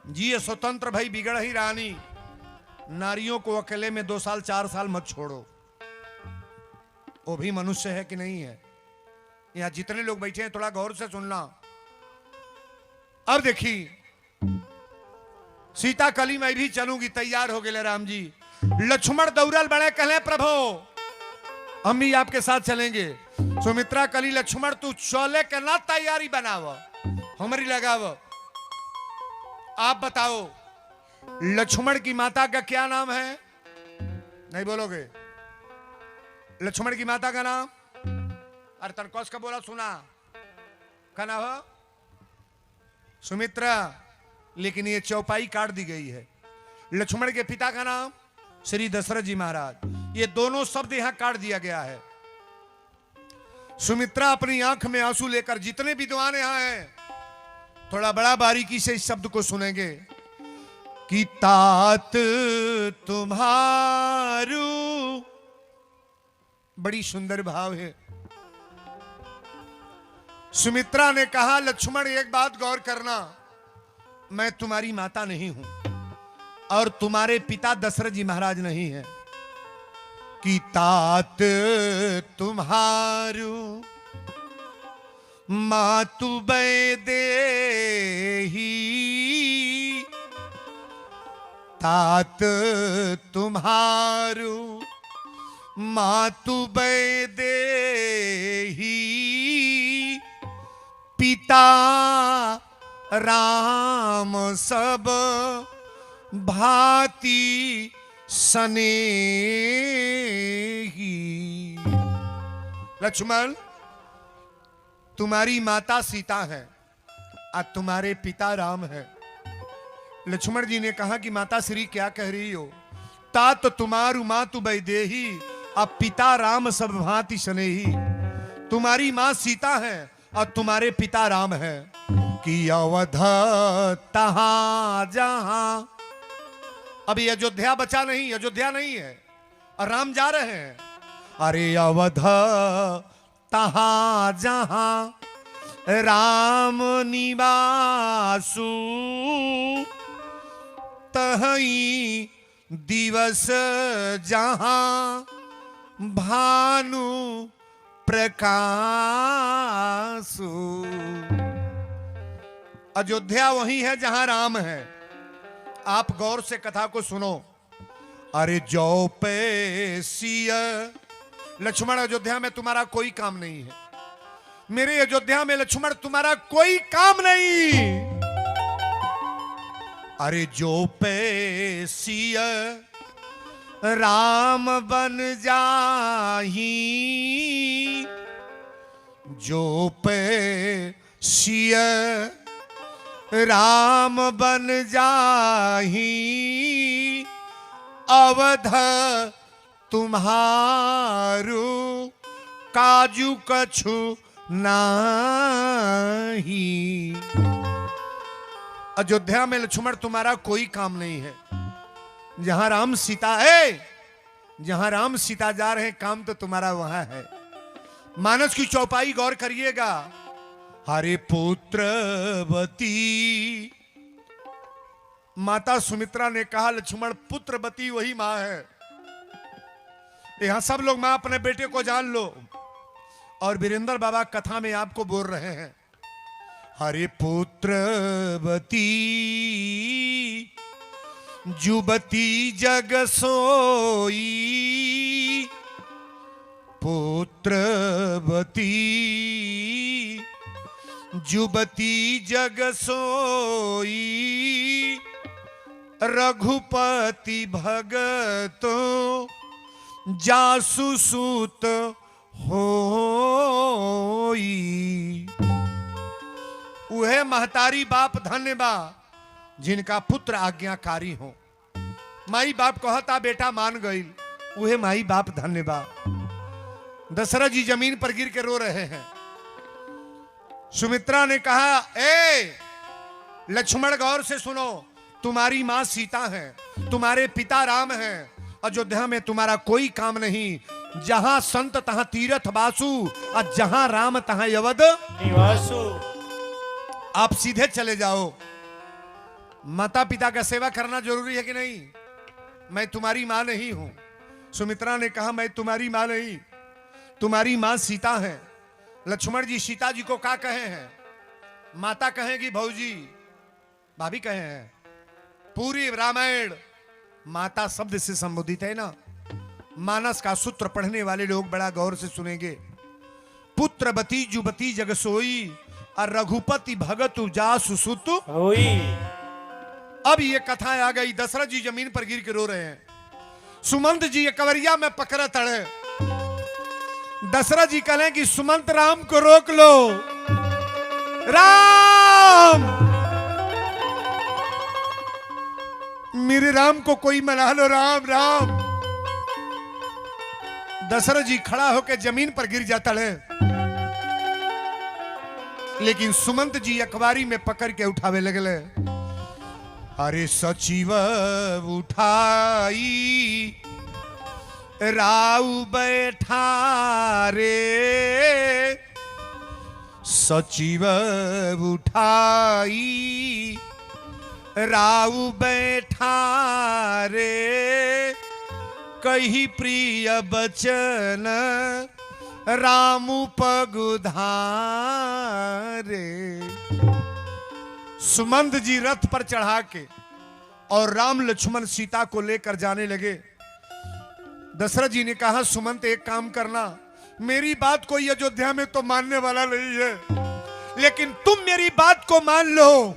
जी, स्वतंत्र भाई बिगड़ ही रानी, नारियों को अकेले में 2 साल 4 साल मत छोड़ो, वो भी मनुष्य है कि नहीं है। यहां जितने लोग बैठे हैं थोड़ा गौर से सुनना। अब देखी सीता कली मैं भी चलूंगी, तैयार हो गए राम जी। लक्ष्मण दौड़ल बड़े कहले प्रभु हम भी आपके साथ चलेंगे। सुमित्रा कली लक्ष्मण तू चले के ना तैयारी बनाव, हमारी लगाव। आप बताओ लक्ष्मण की माता का क्या नाम है? नहीं बोलोगे? लक्ष्मण की माता का नाम? अरे तनकोस का बोला सुना का नाम हो सुमित्रा, लेकिन ये चौपाई काट दी गई है। लक्ष्मण के पिता का नाम श्री दशरथ जी महाराज, ये दोनों शब्द यहां काट दिया गया है। सुमित्रा अपनी आंख में आंसू लेकर, जितने विद्वान यहां हैं थोड़ा बड़ा बारीकी से इस शब्द को सुनेंगे कि तात तुम्हारू, बड़ी सुंदर भाव है। सुमित्रा ने कहा लक्ष्मण एक बात गौर करना, मैं तुम्हारी माता नहीं हूं और तुम्हारे पिता दशरथ जी महाराज नहीं है कि तात तुम्हारू मातु देही तात तुम्हारू मातु देही पिता राम सब भांति स्नेही। लक्ष्मण, तुम्हारी माता सीता है और तुम्हारे पिता राम है। लक्ष्मण जी ने कहा कि माता श्री क्या कह रही हो? तात तुम्हारू मातु वैदेही अब पिता राम सब भांति स्नेही। तुम्हारी मां सीता है और तुम्हारे पिता राम है कि अवध तहां जहां। अभी अयोध्या बचा नहीं, अयोध्या नहीं है और राम जा रहे हैं। अरे अवध तहां जहां राम निवासु तहीं दिवस जहां भानु प्रकाशु। अयोध्या वही है जहां राम है। आप गौर से कथा को सुनो। अरे जो पे सिय लक्ष्मण, अयोध्या में तुम्हारा कोई काम नहीं है। मेरे अयोध्या में लक्ष्मण तुम्हारा कोई काम नहीं। अरे जो पे सिय राम बन जाही, जो पे सिय राम बन जाही, अवध तुम्हारू काजू कछु नाही। अयोध्या में लक्ष्मण तुम्हारा कोई काम नहीं है। जहां राम सीता है, जहां राम सीता जा रहे हैं, काम तो तुम्हारा वहां है। मानस की चौपाई गौर करिएगा। हरे पुत्रवती, माता सुमित्रा ने कहा लक्ष्मण पुत्रवती वही मां है। यहां सब लोग मां अपने बेटे को जान लो। और वीरेंद्र बाबा कथा में आपको बोल रहे हैं हरे पुत्रवती जुबती जग सोई, पुत्रवती जुबती जग सोई, रघुपति भगतो जासु सूत होई। उहे महतारी बाप धन्य बा जिनका पुत्र आज्ञाकारी हो। माई बाप कहता बेटा मान गई, उहे माई बाप धन्य बा। दशरथ जी जमीन पर गिर के रो रहे हैं। सुमित्रा ने कहा ए लक्ष्मण गौर से सुनो, तुम्हारी मां सीता है, तुम्हारे पिता राम हैं। अयोध्या में तुम्हारा कोई काम नहीं। जहां संत तहां तीरथ बासु और जहां राम तहां अवध निवासु। आप सीधे चले जाओ। माता पिता का सेवा करना जरूरी है कि नहीं? मैं तुम्हारी मां नहीं हूं। सुमित्रा ने कहा मैं तुम्हारी मां नहीं, तुम्हारी मां सीता है। लक्ष्मण जी सीता जी को क्या कहे हैं? माता कहेगी भौजी, भाभी कहे हैं। पूरी रामायण माता शब्द से संबोधित है ना। मानस का सूत्र पढ़ने वाले लोग बड़ा गौर से सुनेंगे। पुत्रवती जुबती जग सोई और रघुपति भगत जासु सुत होई। अब ये कथा आ गई। दशरथ जी जमीन पर गिर के रो रहे हैं। सुमंत जी कवरिया में पकड़ तड़े। दशरथ जी कहें कि सुमंत राम को रोक लो। राम, मेरे राम को कोई मना लो। राम राम। दशरथ जी खड़ा होकर जमीन पर गिर जाता है, लेकिन सुमंत जी अखबारी में पकड़ के उठावे लगले। अरे सचिव उठाई राउ बैठा रे, सचिव उठाई राउ बैठा रे कही प्रिय बचन राम पगुधारे। सुमंत जी रथ पर चढ़ा के और राम लक्ष्मण सीता को लेकर जाने लगे। दशरथ जी ने कहा सुमंत एक काम करना, मेरी बात कोई अयोध्या में तो मानने वाला नहीं है, लेकिन तुम मेरी बात को मान लो,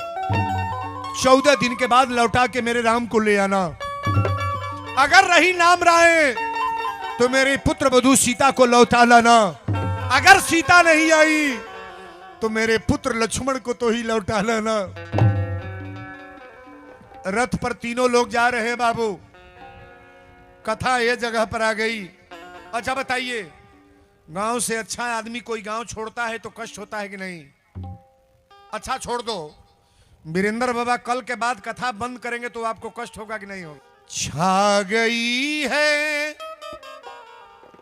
14 दिन के बाद लौटा के मेरे राम को ले आना। अगर रही नाम राय तो मेरे पुत्र वधू सीता को लौटा लाना, अगर सीता नहीं आई तो मेरे पुत्र लक्ष्मण को तो ही लौटा लाना। रथ पर तीनों लोग जा रहे हैं बाबू, कथा ये जगह पर आ गई। अच्छा बताइए, गांव से अच्छा आदमी कोई गांव छोड़ता है तो कष्ट होता है कि नहीं? अच्छा छोड़ दो, वीरेंद्र बाबा कल के बाद कथा बंद करेंगे तो आपको कष्ट होगा कि नहीं होगा? छा गई है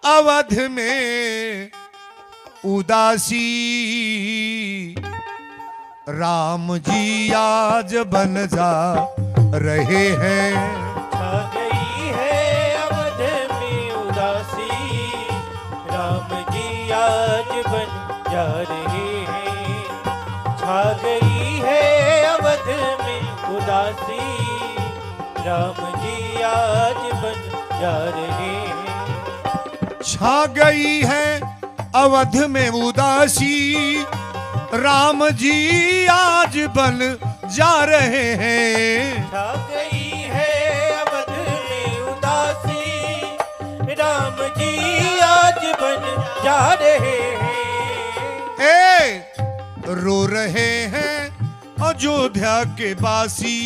अवध में उदासी, राम जी आज बन जा रहे हैं। छा गई है अवध में उदासी, राम जी आज बन जा रहे हैं। छा गई है अवध में उदासी, राम जी आज बन जा रहे हैं। छा गई है अवध में उदासी, राम जी आज बन जा रहे हैं। छा गई है अवध में उदासी, राम जी आज बन जा रहे हैं। रो रहे हैं अयोध्या के बासी,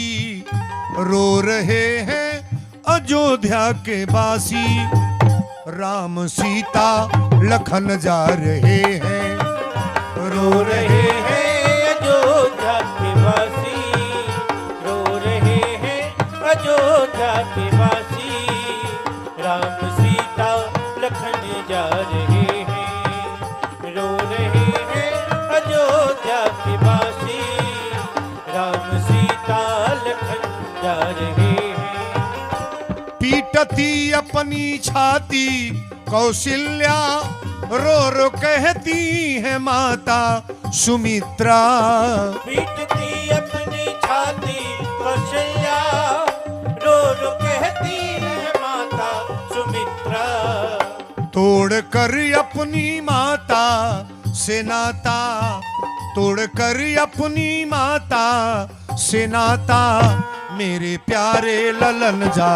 रो रहे हैं अयोध्या के बासी, राम सीता लखन जा रहे हैं। रो रहे हैं अयोध्या के वासी, रो रहे हैं अयोध्या के वासी, राम सीता लखन जा रहे हैं। रो रहे हैं अयोध्या के वासी, राम सीता लखन जा रहे हैं। पीटती अपनी छाती कौशल्या, रो रो कहती है माता सुमित्रा। पीटती अपनी छाती कौशल्या, रो रो कहती है माता सुमित्रा। तोड़ कर अपनी माता से नाता, तोड़ कर अपनी माता से नाता, मेरे प्यारे ललन जा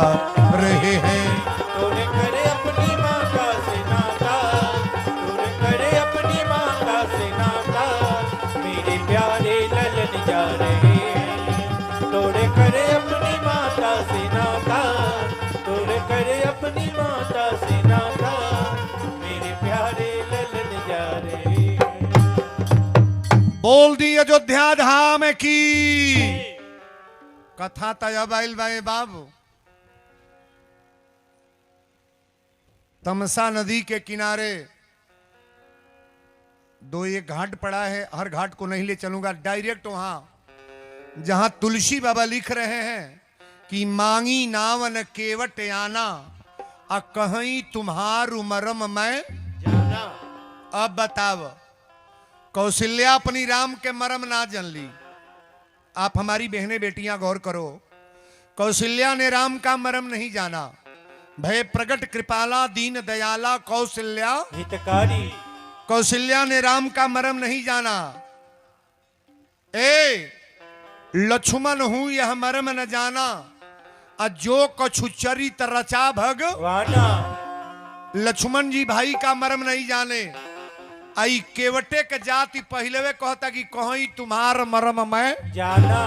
रहे हैं। तोड़ कर अपनी माता से नाता, तोड़ कर अपनी माता से नाता, मेरे प्यारे ललन जा रहे हैं। तोड़ कर अपनी माता से नाता, तोड़ कर अपनी माता से नाता, मेरे प्यारे ललन जा रहे हैं। बोल दी अयोध्या धाम की कथा तय बाइल बाए बाबू। तमसा नदी के किनारे दो एक घाट पड़ा है, हर घाट को नहीं ले चलूंगा, डायरेक्ट वहां जहां तुलसी बाबा लिख रहे हैं कि मांगी नावन केवट आना, आ कहीं तुम्हारू मरम मैं जाना। अब बताव, कौशल्या अपनी राम के मरम ना जन ली। आप हमारी बहनें बेटियां गौर करो, कौशल्या ने राम का मरम नहीं जाना। भय प्रगट कृपाला दीन दयाला कौशल्या हितकारी, कौशल्या ने राम का मरम नहीं जाना। ए लक्ष्मण हूं यह मरम न जाना, जो कछु चरित रचा भगवाना। लक्ष्मण जी भाई का मरम नहीं जाने, आई केवटे के जाति पहले वे कहता कि कहीं तुम्हार मरम मैं जाना।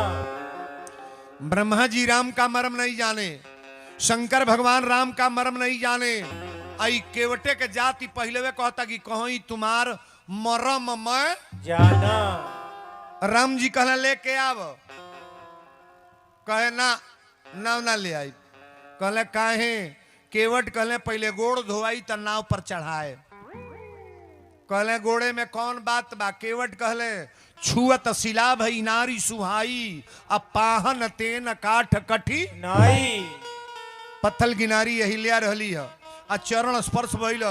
ब्रह्मा जी राम का मरम नहीं जाने, शंकर भगवान राम का मरम नहीं जाने, आई केवटे के जाति पहले वे कहता कि कहीं तुम्हार मरम मैं जाना। राम जी कहना लेके आव, कहे ना नाव ना ले आई। कहले काहे? केवट कहले पहले गोड़ धोआई त नाव पर चढ़ाए। कहले गोड़े में कौन बात बा? केवट कहले छुअत शिला भई नारी सुहाई, अब पाहन तेन काठ कठी नाई। पत्थल की नारी यही लिया रहली है, आ चरण स्पर्श भइल,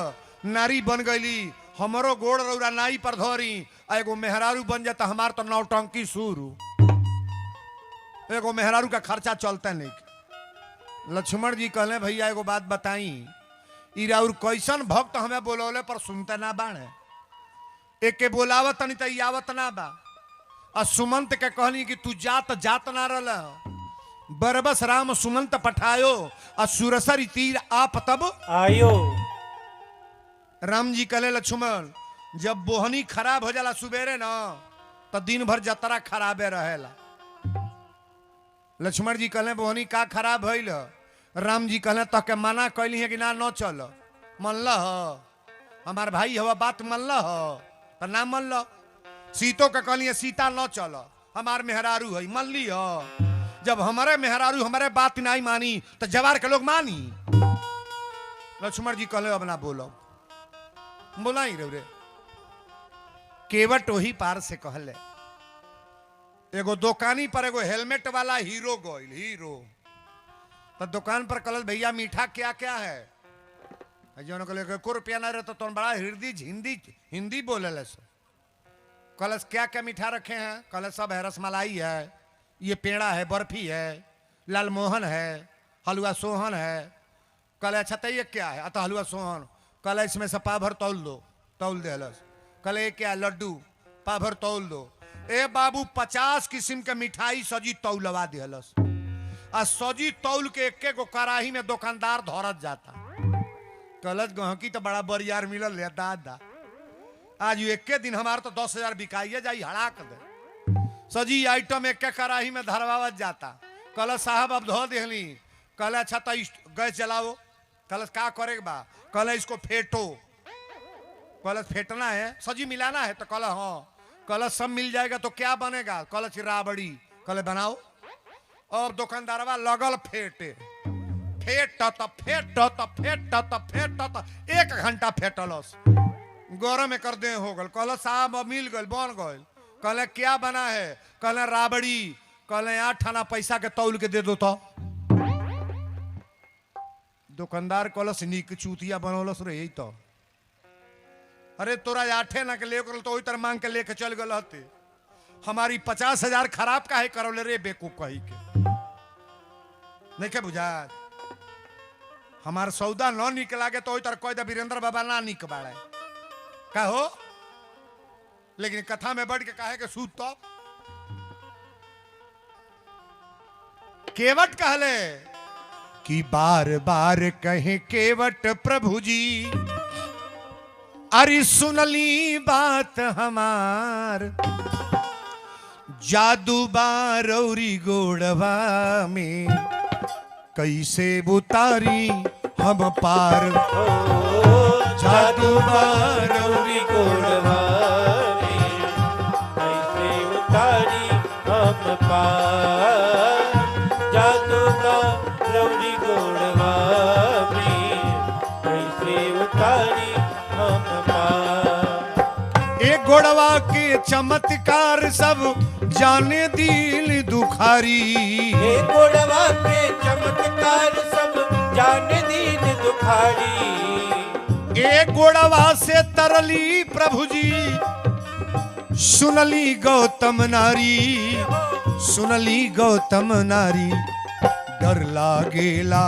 नारी बन गईली। हमरो गोड़ रौरा नाई पर धरी, एगो मेहरारू बन जाता हमार तो नौटंकी शुरू। एगो मेहरारू का खर्चा चलता नहीं। लक्ष्मण जी कहले भैया एगो बात बताई, इराउर कैसन भक्त हमें बोलौले पर सुनते ना बाणे। एक के बोलावत नहीं तो आवत ना बा। आ सुमंत के कहनी कि तू जात जात ना रल, बरबस राम सुमंत पठायो, आ सुरसरी तीर आप तब आयो। राम जी कहले लक्ष्मण जब बोहनी खराब हो जाला सुबेरे ना, तो दिन भर जतरा खराबे रहेला। लक्ष्मण जी कहले बोहनी का खराब भइल? राम जी कहले तके मना कैली है कि ना न चल। मन ल हमार भाई हवा बात मन ल तो ना मन ल। सीतो के कहली सीता न चल, हमार मेहरारू है, मन ली हो। जब हमारे मेहरारू हमारे बात नहीं मानी तो जवार के लोग मानी। लक्ष्मण जी कहले अब ना बोलो, बोला ही रे। केवट वही पार से कहले एगो दुकानी पर एगो हेलमेट वाला हीरो गोइल, हीरो तो दुकान पर कहल भैया मीठा क्या क्या है? जो कहले एको रुपया ना रहे तो तुम बड़ा हिंदी बोले कलश क्या क्या मीठा रखे हैं? कलश सब है, रसमलाई है, ये पेड़ा है, बर्फी है, लालमोहन है, हलवा सोहन है। कल अच्छा तो ये क्या है? अतः हलवा सोहन। कल इसमें से पाभर तौल दो, तौल दे हलस। कल ये क्या? लड्डू पाभर तौल दो। ए बाबू 50 किस्म के मिठाई सजी तौलवा दे हलस। आ सजी तौल के एक गो कराही में दुकानदार धरत जाता। कलश गहकी तो बड़ा बरियार मिलल ले दादा। आज एक दिन हमार तो 10,000 बिकाइए जाई हड़ाक दे। सजी आइटम एक कराही में धरवावत जाता। कलश साहब अब धो देहली। कल अच्छा तो गैस जलाओ। कलश का करे बा? कल इसको फेंटो। कलश फेंटना है, सजी मिलाना है तो कल हाँ। कलश सब मिल जाएगा तो क्या बनेगा? कलश राबड़ी। कल बनाओ। और दुकानदारवा लगल फेंटे, फेंट 1 घंटा फेंटलस। गौरव में कर दे हो गल। कल साहब मिल गल, बन गल। कहले क्या बना है? कहले राबड़ी। कहले 8 आना पैसा के तौल के दे दो तो। दुकानदार कलश नीक चूतिया बनौलस रे। यही तो अरे तोरा 8 ना के लेकर तो वही तरह मांग के लेके चल गल हते। हमारी 50,000 खराब का है करौले रे बेकूफ कही के। नहीं के बुझा हमार सौदा न निक लागे तो वही तरह कह दे वीरेंद्र बाबा ना निक बाड़े का हो। लेकिन कथा में बढ़ के कहे के सूत तो केवट कहले कि बार बार कहे केवट प्रभु जी, अरे सुनली बात हमार, जादू बारौरी गोड़वा में कैसे बुतारी हम पार। जादू बारौरी गोड़वा में कैसे उतारी हम पार। जादू बारौरी गोड़वा में कैसे उतारी हम पार। एक गोड़वा के चमत्कार सब जाने दिल दुखारी। एक गोड़वा के चमत्कार सब जाने दिल दुखारी। एक गोड़वा से तरली प्रभु जी, सुनली गौतम नारी, सुनली गौतम नारी। डर लागेला,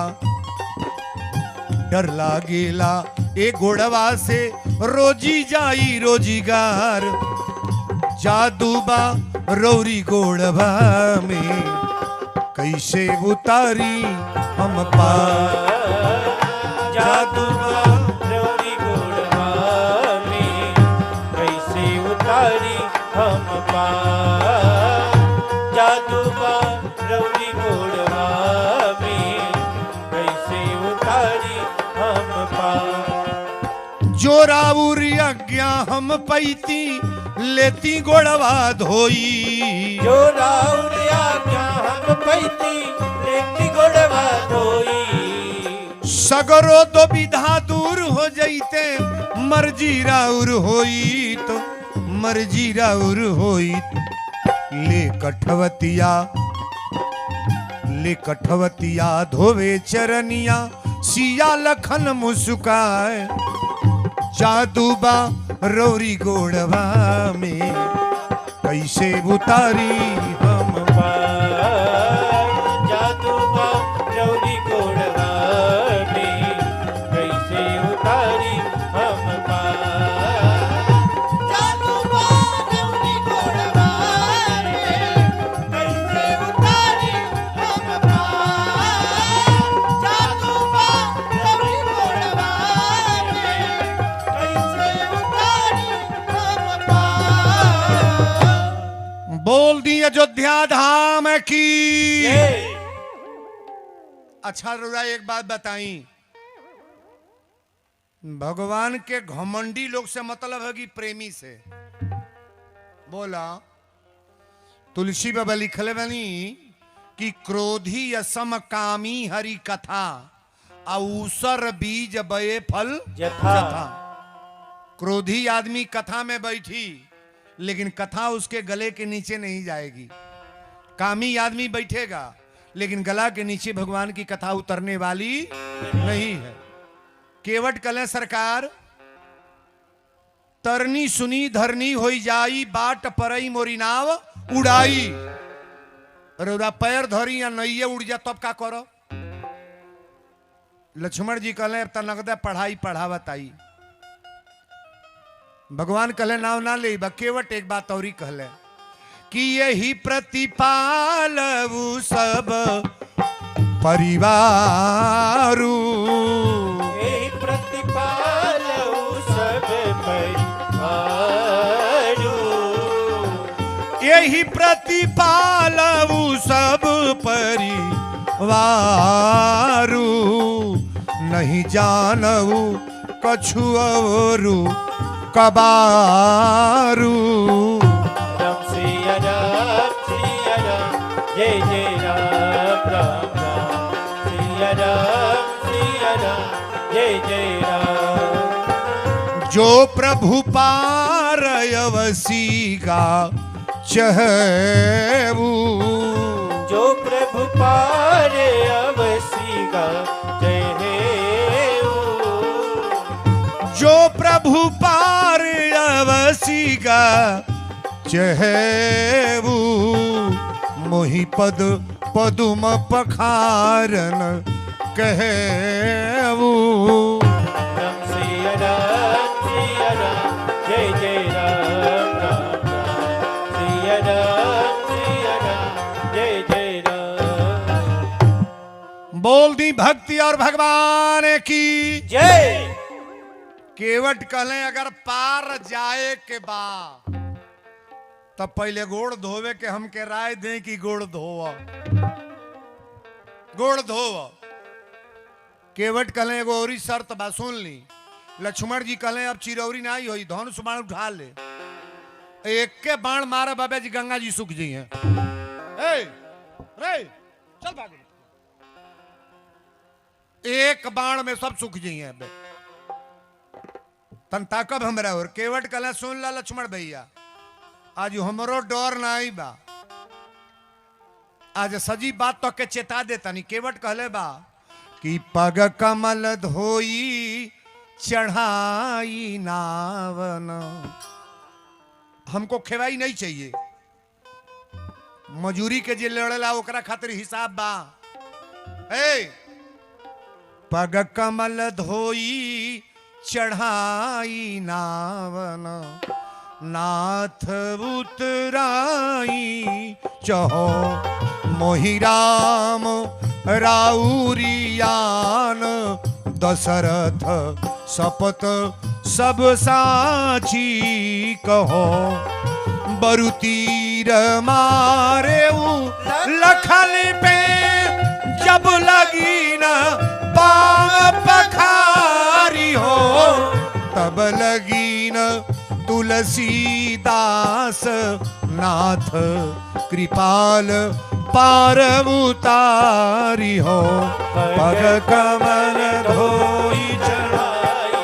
डर लागेला एक गोड़वा से रोजी जाई रोजीगार। जादू बा रौरी गोड़वा में कैसे उतारी हम पार। जादू बारौरी गोड़वा में कैसे उतारी हम पार। जादू बारौरी गोड़वा में कैसे उतारी हम पार। जो राउर आज्ञा हम पैती लेती गोड़वा धोई। जो राउर आज्ञा हम पैती लेती गोड़वा धोई। सगरो तो विधा दूर हो जाइते मर्जी राउर होई तो मर्जी राउर होई ले कठवतिया धोवे चरनिया सिया लखन मुस्काए जादूबा रौरी गोड़वा में कैसे उतारी हम जादूबा रौरी गोड़वा में कैसे उतारी हम जादूबा रौरी गोड़वा में कैसे उतारी हम जादूबा रौरी गोड़वा में कैसे उतारी हम बोल दी अयोध्या धाम की। अच्छा रुरा एक बात बताई, भगवान के घमंडी लोग से मतलब है कि प्रेमी से। बोला तुलसी बाबा लिखले बनी कि क्रोधी असमकामी हरि कथा अवसर बीज बये फल यथा। क्रोधी आदमी कथा में बैठी लेकिन कथा उसके गले के नीचे नहीं जाएगी। कामी आदमी बैठेगा लेकिन गला के नीचे भगवान की कथा उतरने वाली नहीं है। केवट कले सरकार तरनी सुनी धरनी होई जाई बाट परई मोरी नाव उड़ाई। रोरा पैर धरी या नैये उड़ जा तब का करो। लक्ष्मण जी कहले अब नगद पढ़ाई पढ़ावत आई। भगवान कहले नाव ना ले केवट एक बात और ही कहले कि यही प्रतिपालऊ सब परिवारू यही प्रतिपालऊ सब परिवारू यही प्रतिपालऊ सब परिवारू नहीं जानऊ कछु औरू कबारू। राम सिया राम जय जय राम राम राम सिया राम जय जय राम। जो प्रभु पारयवसी का चहू जो प्रभु पार अवसी का जय जो प्रभु पार अवसी का चहू मोहि पद पदुम पखारन कहू। राम सिया राम जय जय राम राम राम सिया राम जय जय राम। बोल दी भक्ति और भगवान की जय। केवट कहले अगर पार जाए के बा तब पहले गोड़ धोवे के हम के राय दें कि गोड़ धोवा गोड़ धोवा। केवट कहले एगो औरी शर्त बा सुन ली। लक्ष्मण जी कहले अब चिरौरी ना होई धनुष बाण उठा ले एक के बाण मारे बाबा जी गंगा जी सूख जी हैं। रे चल भाग एक बाण में सब सूख जी हैं। तन ताकब हमरा और केवट कहले सुन ला लक्ष्मण भैया आज हमरो डर नहीं बा आज सजी बात तो के चेता देता नहीं। केवट कहले बा कि पग कमल धोई चढ़ाई नावन हमको खेवाई नहीं चाहिए। मजूरी के जे लड़ेला ओकरा खातिर हिसाब बा। पग कमल धोई चढ़ाई नावन नाथ उतराई चहो मोहि राम राउरियान दशरथ सपत सब साची कहो बरुतीर मारे लखन पे जब लगी न पाँव पखारी हो तब लगी न तुलसीदास नाथ कृपाल पार उतारी हो पग कमल धोई चढ़ाई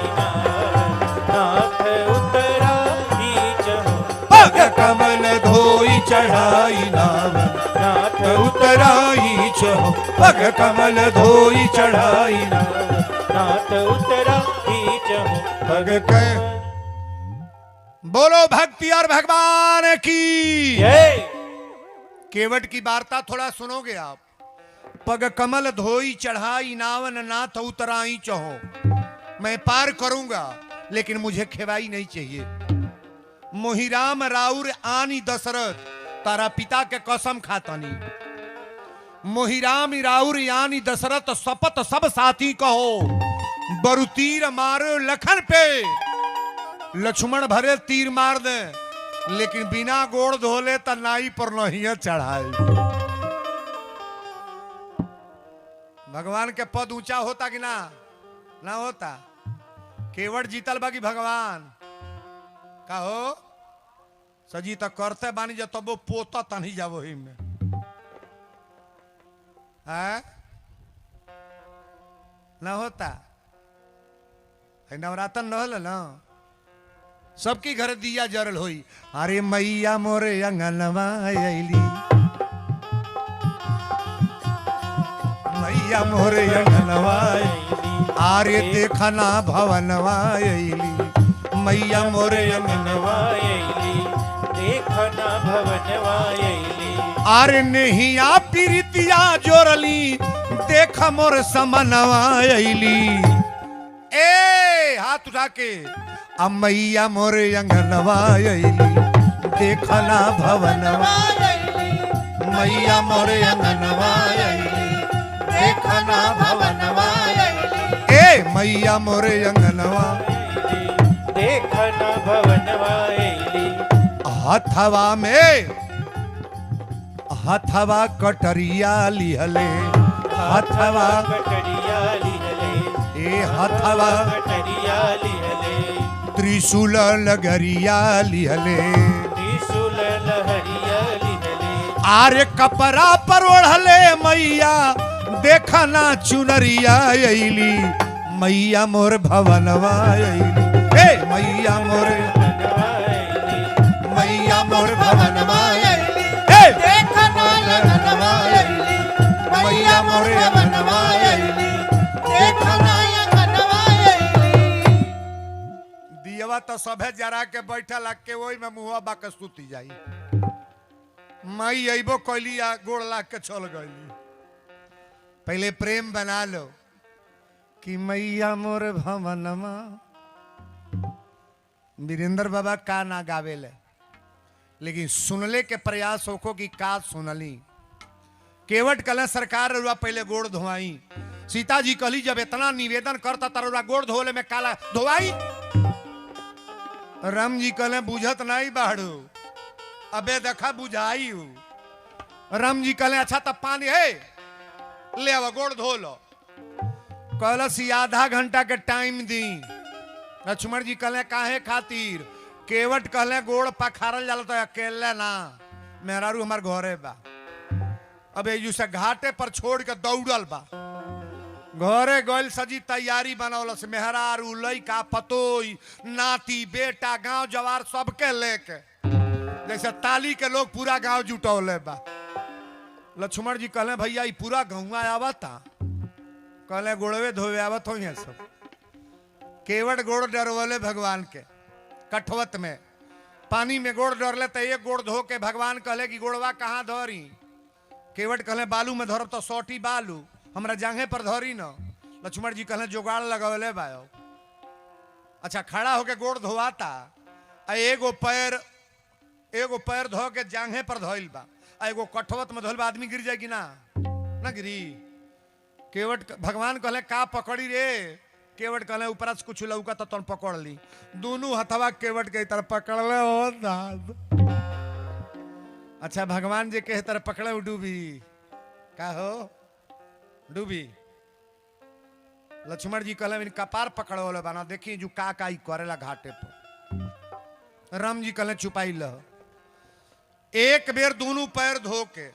नाथ उतरा नीच हो पग कमल धोई चढ़ाई नाम नाथ उतराई छो पग कमल धोई चढ़ाई नाथ उतरा नीच हो पग के बोलो भक्ति और भगवान की जय। केवट की वार्ता थोड़ा सुनोगे आप। पग कमल धोई चढ़ाई नावन नाथ उतराई चहो, मैं पार करूंगा लेकिन मुझे खेवाई नहीं चाहिए। मोहिराम राउर आनी दशरथ तारा पिता के कसम खातानी। मोहिराम राउर यानी दशरथ शपथ सब साथी कहो, बरु तीर मारो लखन पे लक्ष्मण भरे तीर मार दे लेकिन बिना गोड़ धोले तो नाई पर नहीं चढ़ाए। भगवान के पद ऊंचा होता कि ना ना होता। केवट जीतल बाकी भगवान का हो सजी तक करते बानी जब तब वो पोता तनी जाबो ही में है ना होता है। नवरातन न होल ना सबकी घर दिया जरल होई। अरे मैया मोरे अंगनवा अइली मैया मोरे अंगनवा अइली आरे देखना भवनवा अइली मैया मोरे अंगनवा देखना भवनवा आरे नहिया प्रीतिया जोरली देख मोर समनवा अइली। ए हाथ उठा के मैया मोरे अंगनवा अइली देखना भवनवा मैया मोरे अंगनवा अइली देखना भवनवा ए मैया मोरे अंगनवा देखना भवनवा हथवा कटरिया लिहले हथवा कटरिया लिहले ए हथवा कटरिया लिहले त्रिशूल लगरिया लिहले त्रिशूल लहरिया लिहले आरे कपड़ा पर ओढ़ले मैया देखना चुनरिया अइली मैया मोर भवनवा अइली ए मैया मोर मैया मोर भवनवा अइली ए देखना भवनवा अइली मैया मोर भवनवा अइली देखना भवनवा अइली। दियवा तो सभे जरा के बैठल के ओई में मुंहवा बाके सुती जाई। मई अइबो कैली आ गोड़ लाग के चल गईली। पहले प्रेम बना लो कि मैया मोर भवनमा। वीरेंद्र बाबा का ना गावेले लेकिन सुनले के प्रयास होको कि का सुनली। केवट कल सरकार रुआ पहले गोड़ धोआई। सीता जी कहली जब इतना निवेदन करता तरुआ गोड़ धोले में काला धोआई। राम जी कहले बुझत नहीं बाड़ू अबे देखा बुझाई हूँ। राम जी कहले अच्छा तब पानी है ले अब गोड़ धो लो। कहलस आधा घंटा के टाइम दी। लक्ष्मण जी कहले काहे खातिर। केवट कहले गोड़ पखारल जाला तो अकेले ना मेहरारू हमार घरे बा। अब एजू से घाटे पर छोड़ के दौड़ल बा। घरे गइल सजी तैयारी बनौलस मेहरारू लइका पतोई नाती बेटा गांव जवार सबके लेके जैसे ताली के लोग पूरा गांव जुटौले बा। लक्ष्मण जी कहले भैया ई पूरा गौवा आवता। कहले गोड़वे धोवे आवत हो सब। केवट गोड़ डरवले भगवान के कठवत में पानी में गोड़ डरले तो एक गोड़ धो के भगवान कहले कि गोड़वा कहाँ धरी। केवट कहले बालू में धरब तो सोटी बालू हमरा जांघे पर धरी न। लक्ष्मण जी कहले जुगाड़ लगवले बायो। अच्छा खड़ा होके गोड़ धोवाता एगो पैर धो के जांघे पर धइल बा एगो कठवत में धइल बा। आदमी गिर जाए कि ना ना गिरी। केवट भगवान कहले का पकड़ी रे। केवट कहले ऊपर से कुछ लौका तो तुम पकड़ ली। दोनों हथवा केवट के तरफ पकड़ ले हो दाद। अच्छा भगवान जी के तरफ पकड़े डूबी का हो डूबी। लक्ष्मण जी कहले इन कपार पकड़ो बना देखी जो का ई करेला घाटे पर। राम जी कहले छुपाई ल। एक बेर दोनों पैर धो के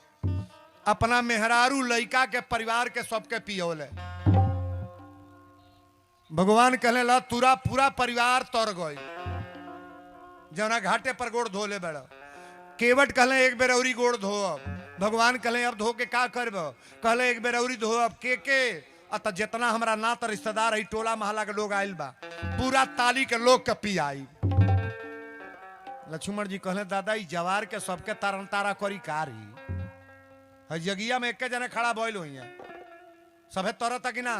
अपना मेहरारू लइका के परिवार के सबके पियोले। भगवान कहले ला तुरा पूरा परिवार तर गई जना घाटे पर गोड़ धोले बड़ा। केवट कहले एक बेर औरी गोड़ धोब। भगवान कहले अब धो के का करब? कहले एक बेर औरी धोब। के अत जितना हमरा नात रिश्तेदार है टोला महला के लोग आइल बा पूरा ताली के लोग के पियाई। लक्ष्मण जी कहले दादा ई जवार के सबके तारन तारा करी कारी है जगिया में एक जने खड़ा भइल हुई है सभे तरता कि ना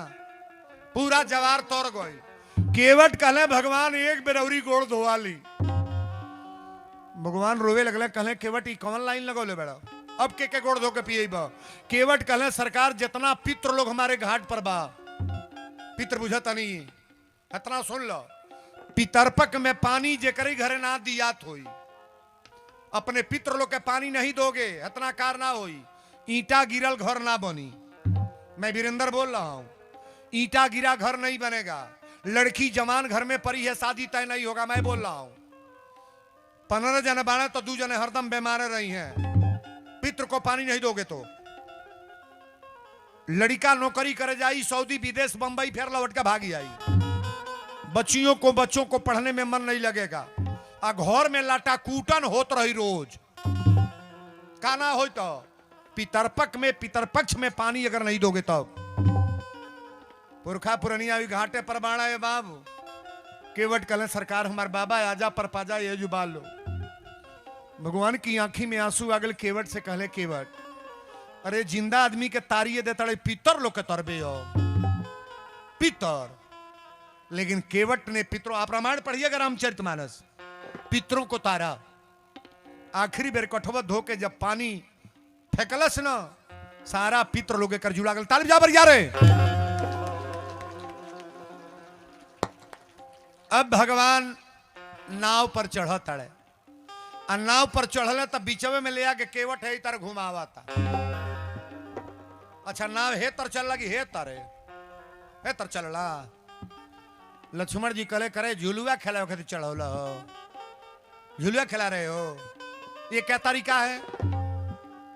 पूरा जवार तर गई। केवट कहले भगवान एक बेर औरी गोड़ धोवा ली। भगवान रोवे लगले कहले केवट ई कौन लाइन लगौले बेड़ा अब के गोड़ धो के पिए बा। केवट कहले सरकार जितना पितृ लोग हमारे घाट पर बा पितृ बुझता नहीं इतना सुन लो पितरपक में पानी जेकरी घरे ना दियात होई अपने पितृ लोग के पानी नहीं दोगे इतना कार ना होई ईंटा गिरल घर ना बनी। मैं वीरेंद्र बोल रहा हूं ईंटा गिरा घर नहीं बनेगा। लड़की जवान घर में पड़ी है शादी तय नहीं होगा। मैं बोल रहा हूं 15 जने बाने तो 2 जने हरदम बीमार रही हैं पितृ को पानी नहीं दोगे तो। लड़का नौकरी करे जाई सऊदी विदेश बंबई फिर लौट के भागी आई। बच्चों को पढ़ने में मन नहीं लगेगा। आ घर में लाटा कूटन होत रही रोज का ना हो तो पितरपक्ष में पानी अगर नहीं दोगे तो पुरखा पुरनिया भी घाटे पर बाड़ा है बाबू। केवट कहले सरकार हमारे बाबा आजा पर पाजा ये जुबाल लो। भगवान की आंखी में आंसू आ गए। केवट से कहले केवट अरे जिंदा आदमी के तारिये देता पितर लोग के तरबे हो पितर। लेकिन केवट ने पितरों आप रामायण पढ़िएगा रामचरितमानस पितरों को तारा। आखिरी बेर कठवत धो के जब पानी फेंकलस ना सारा पितर लोग कर जुड़ा गल। तालिब जाबर यारे। अब भगवान नाव पर चढ़ तड़े और नाव पर चढ़ले तब बीचवे में ले आके केवट है तर घुमावा था। अच्छा नाव हे तर चल लगी हे तर चलला। लक्ष्मण जी कले करे झुलुआ खेला वक्त चढ़ौला हो झुलुआ खिला रहे हो ये क्या तरीका है?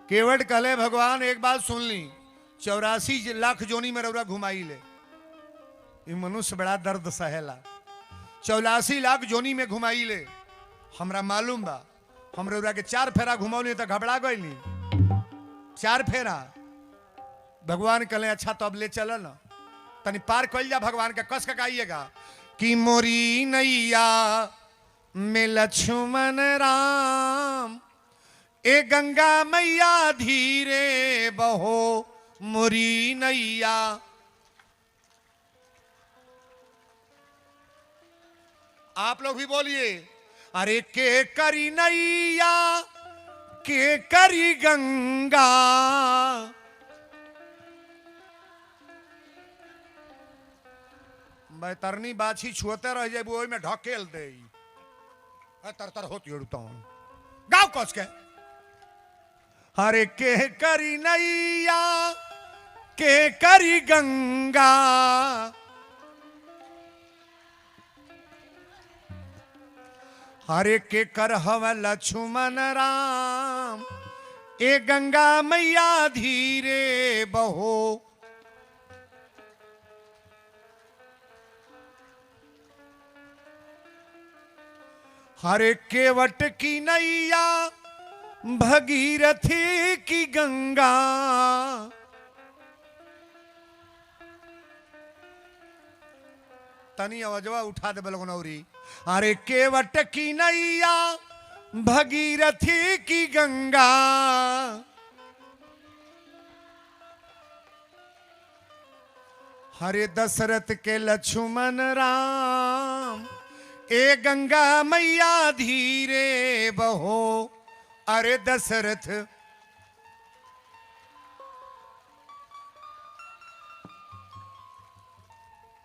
केवट कहले भगवान एक बात सुन ली 84 लाख जोनी में रौरा घुमाई ले। ये मनुष्य बड़ा दर्द सहेला 84 लाख जोनी में घुमाई ले। हमरा मालूम बा हम रौरा के 4 फेरा घुमौली तो घबरा गई 4 फेरा। भगवान कहले अच्छा तो अब ले चल ना तनी पार कल जा। भगवान के कस कहिएगा कि मोरी नैया में लक्ष्मण राम ए गंगा मैया धीरे बहो मोरी नैया। आप लोग भी बोलिए अरे के करी नैया के करी गंगा बैतरनी बाछी छुअते रह जाए वो में ढकेल दे तर होती उड़ता हूं गाँव कस के। अरे के करी नैया के करी गंगा हरे के कर हव लक्ष्मण राम ए गंगा मैया धीरे बहो। हरे केवट की नैया भगीरथी की गंगा तनी अवजवा उठा दे बलगनौरी। अरे केवट की नैया भगीरथी की गंगा हरे दशरथ के लक्ष्मण राम ए गंगा मैया धीरे बहो। अरे दशरथ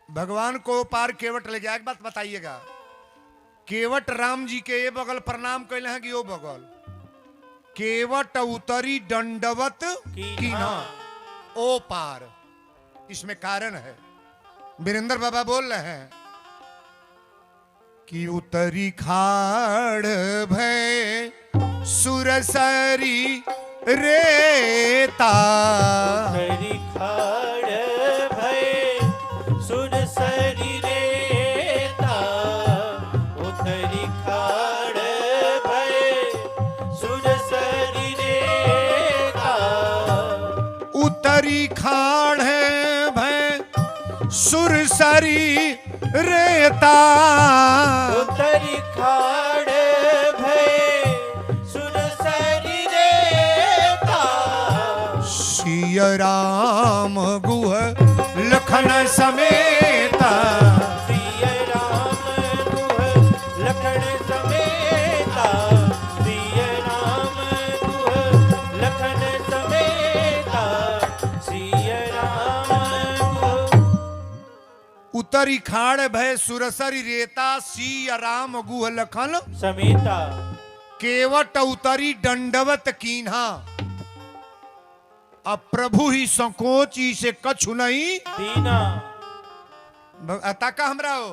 भगवान को पार केवट ले गया। एक बात बताइएगा केवट राम जी के ये बगल प्रणाम कैले हैं कि वो बगल केवट उतरी दंडवत की ना ओ पार। इसमें कारण है वीरेंद्र बाबा बोल रहे हैं कि उतरी खाड़ भय सुरसरी रेता उतरी खाड़ भय सुरसरी रेता उतरी खाड़ भय सुरसरी रेता उतरी खाड़ है भय सुरसरी रेता उतरी खाड़ भय सुरसरी रेता सिय राम गुह लखन समेता सिय राम गुह लखन समेता सिय राम गुह लखन समेता सिय राम गुह उतरी खाड़ भय सुरसरी रेता सिय राम गुह लखन समेता केवट उतरी दंडवत कीन्हा अब प्रभु ही संकोची से कछु नहीं दीना अताका हमरा हो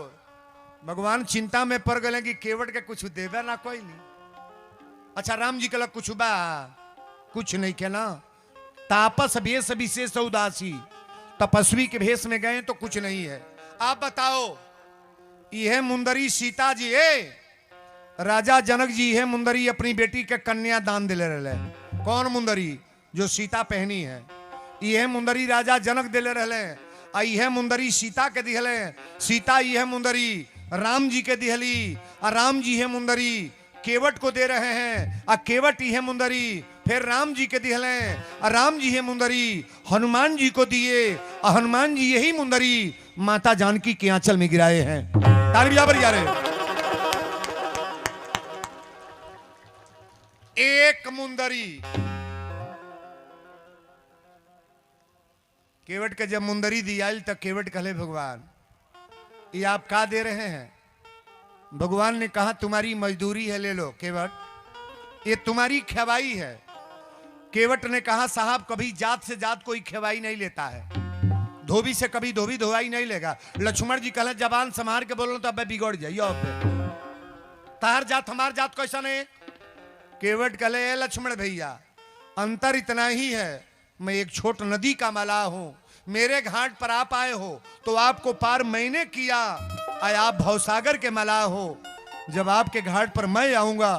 भगवान चिंता में पड़ गए कि केवट के कुछ देवे ना कोई नहीं। अच्छा राम जी के लग कुछ बा कुछ नहीं के ना तापस भेष विशेष उदासी तपस्वी के भेष में गए तो कुछ नहीं है। आप बताओ यह मुंदरी सीता जी है राजा जनक जी है मुंदरी अपनी बेटी के कन्या दान दिले रहे। कौन मुंदरी जो सीता पहनी है यह मुंदरी राजा जनक दिले रहे आ यह मुंदरी सीता के दिहले सीता यह मुंदरी राम जी के दिहली और राम जी है मुंदरी केवट को दे रहे हैं आ केवट यह मुंदरी फिर राम जी के दिहले और राम जी है मुंदरी हनुमान जी को दिए और हनुमान जी यही मुंदरी माता जानकी के आंचल में गिराए हैं। ताली बजा पर जा रहे एक मुंदरी केवट के जब मुंदरी दियाल तक केवट कहले भगवान ये आप का दे रहे हैं। भगवान ने कहा तुम्हारी मजदूरी है ले लो केवट ये तुम्हारी खेवाई है। केवट ने कहा साहब कभी जात से जात कोई खेवाई नहीं लेता है धोबी से कभी धोबी धोवाई नहीं लेगा। लक्ष्मण जी कहले जबान संभार के बोलो तो अब बिगड़ जाइए तार जात हमार जात कैसा नहीं। केवट कहले लक्ष्मण भैया अंतर इतना ही है मैं एक छोट नदी का मलाह हूं मेरे घाट पर आप आए हो तो आपको पार मैंने किया आय आप भवसागर के मलाह हो जब आपके घाट पर मैं आऊंगा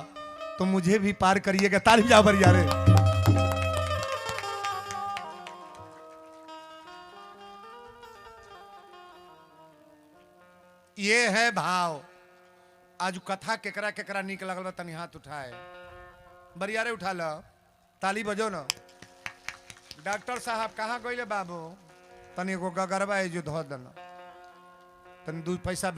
तो मुझे भी पार करिएगा। ताली बजा बर यारे ये है भाव। आज कथा केकरा केकरा निक लगल बा तनी हाथ उठाए बरियारे उठा लो ताली बजो ना। डॉक्टर साहब कहाँ गइले बाबू तनी एगो गगरबा है जो धो देना तनी 2 पैसा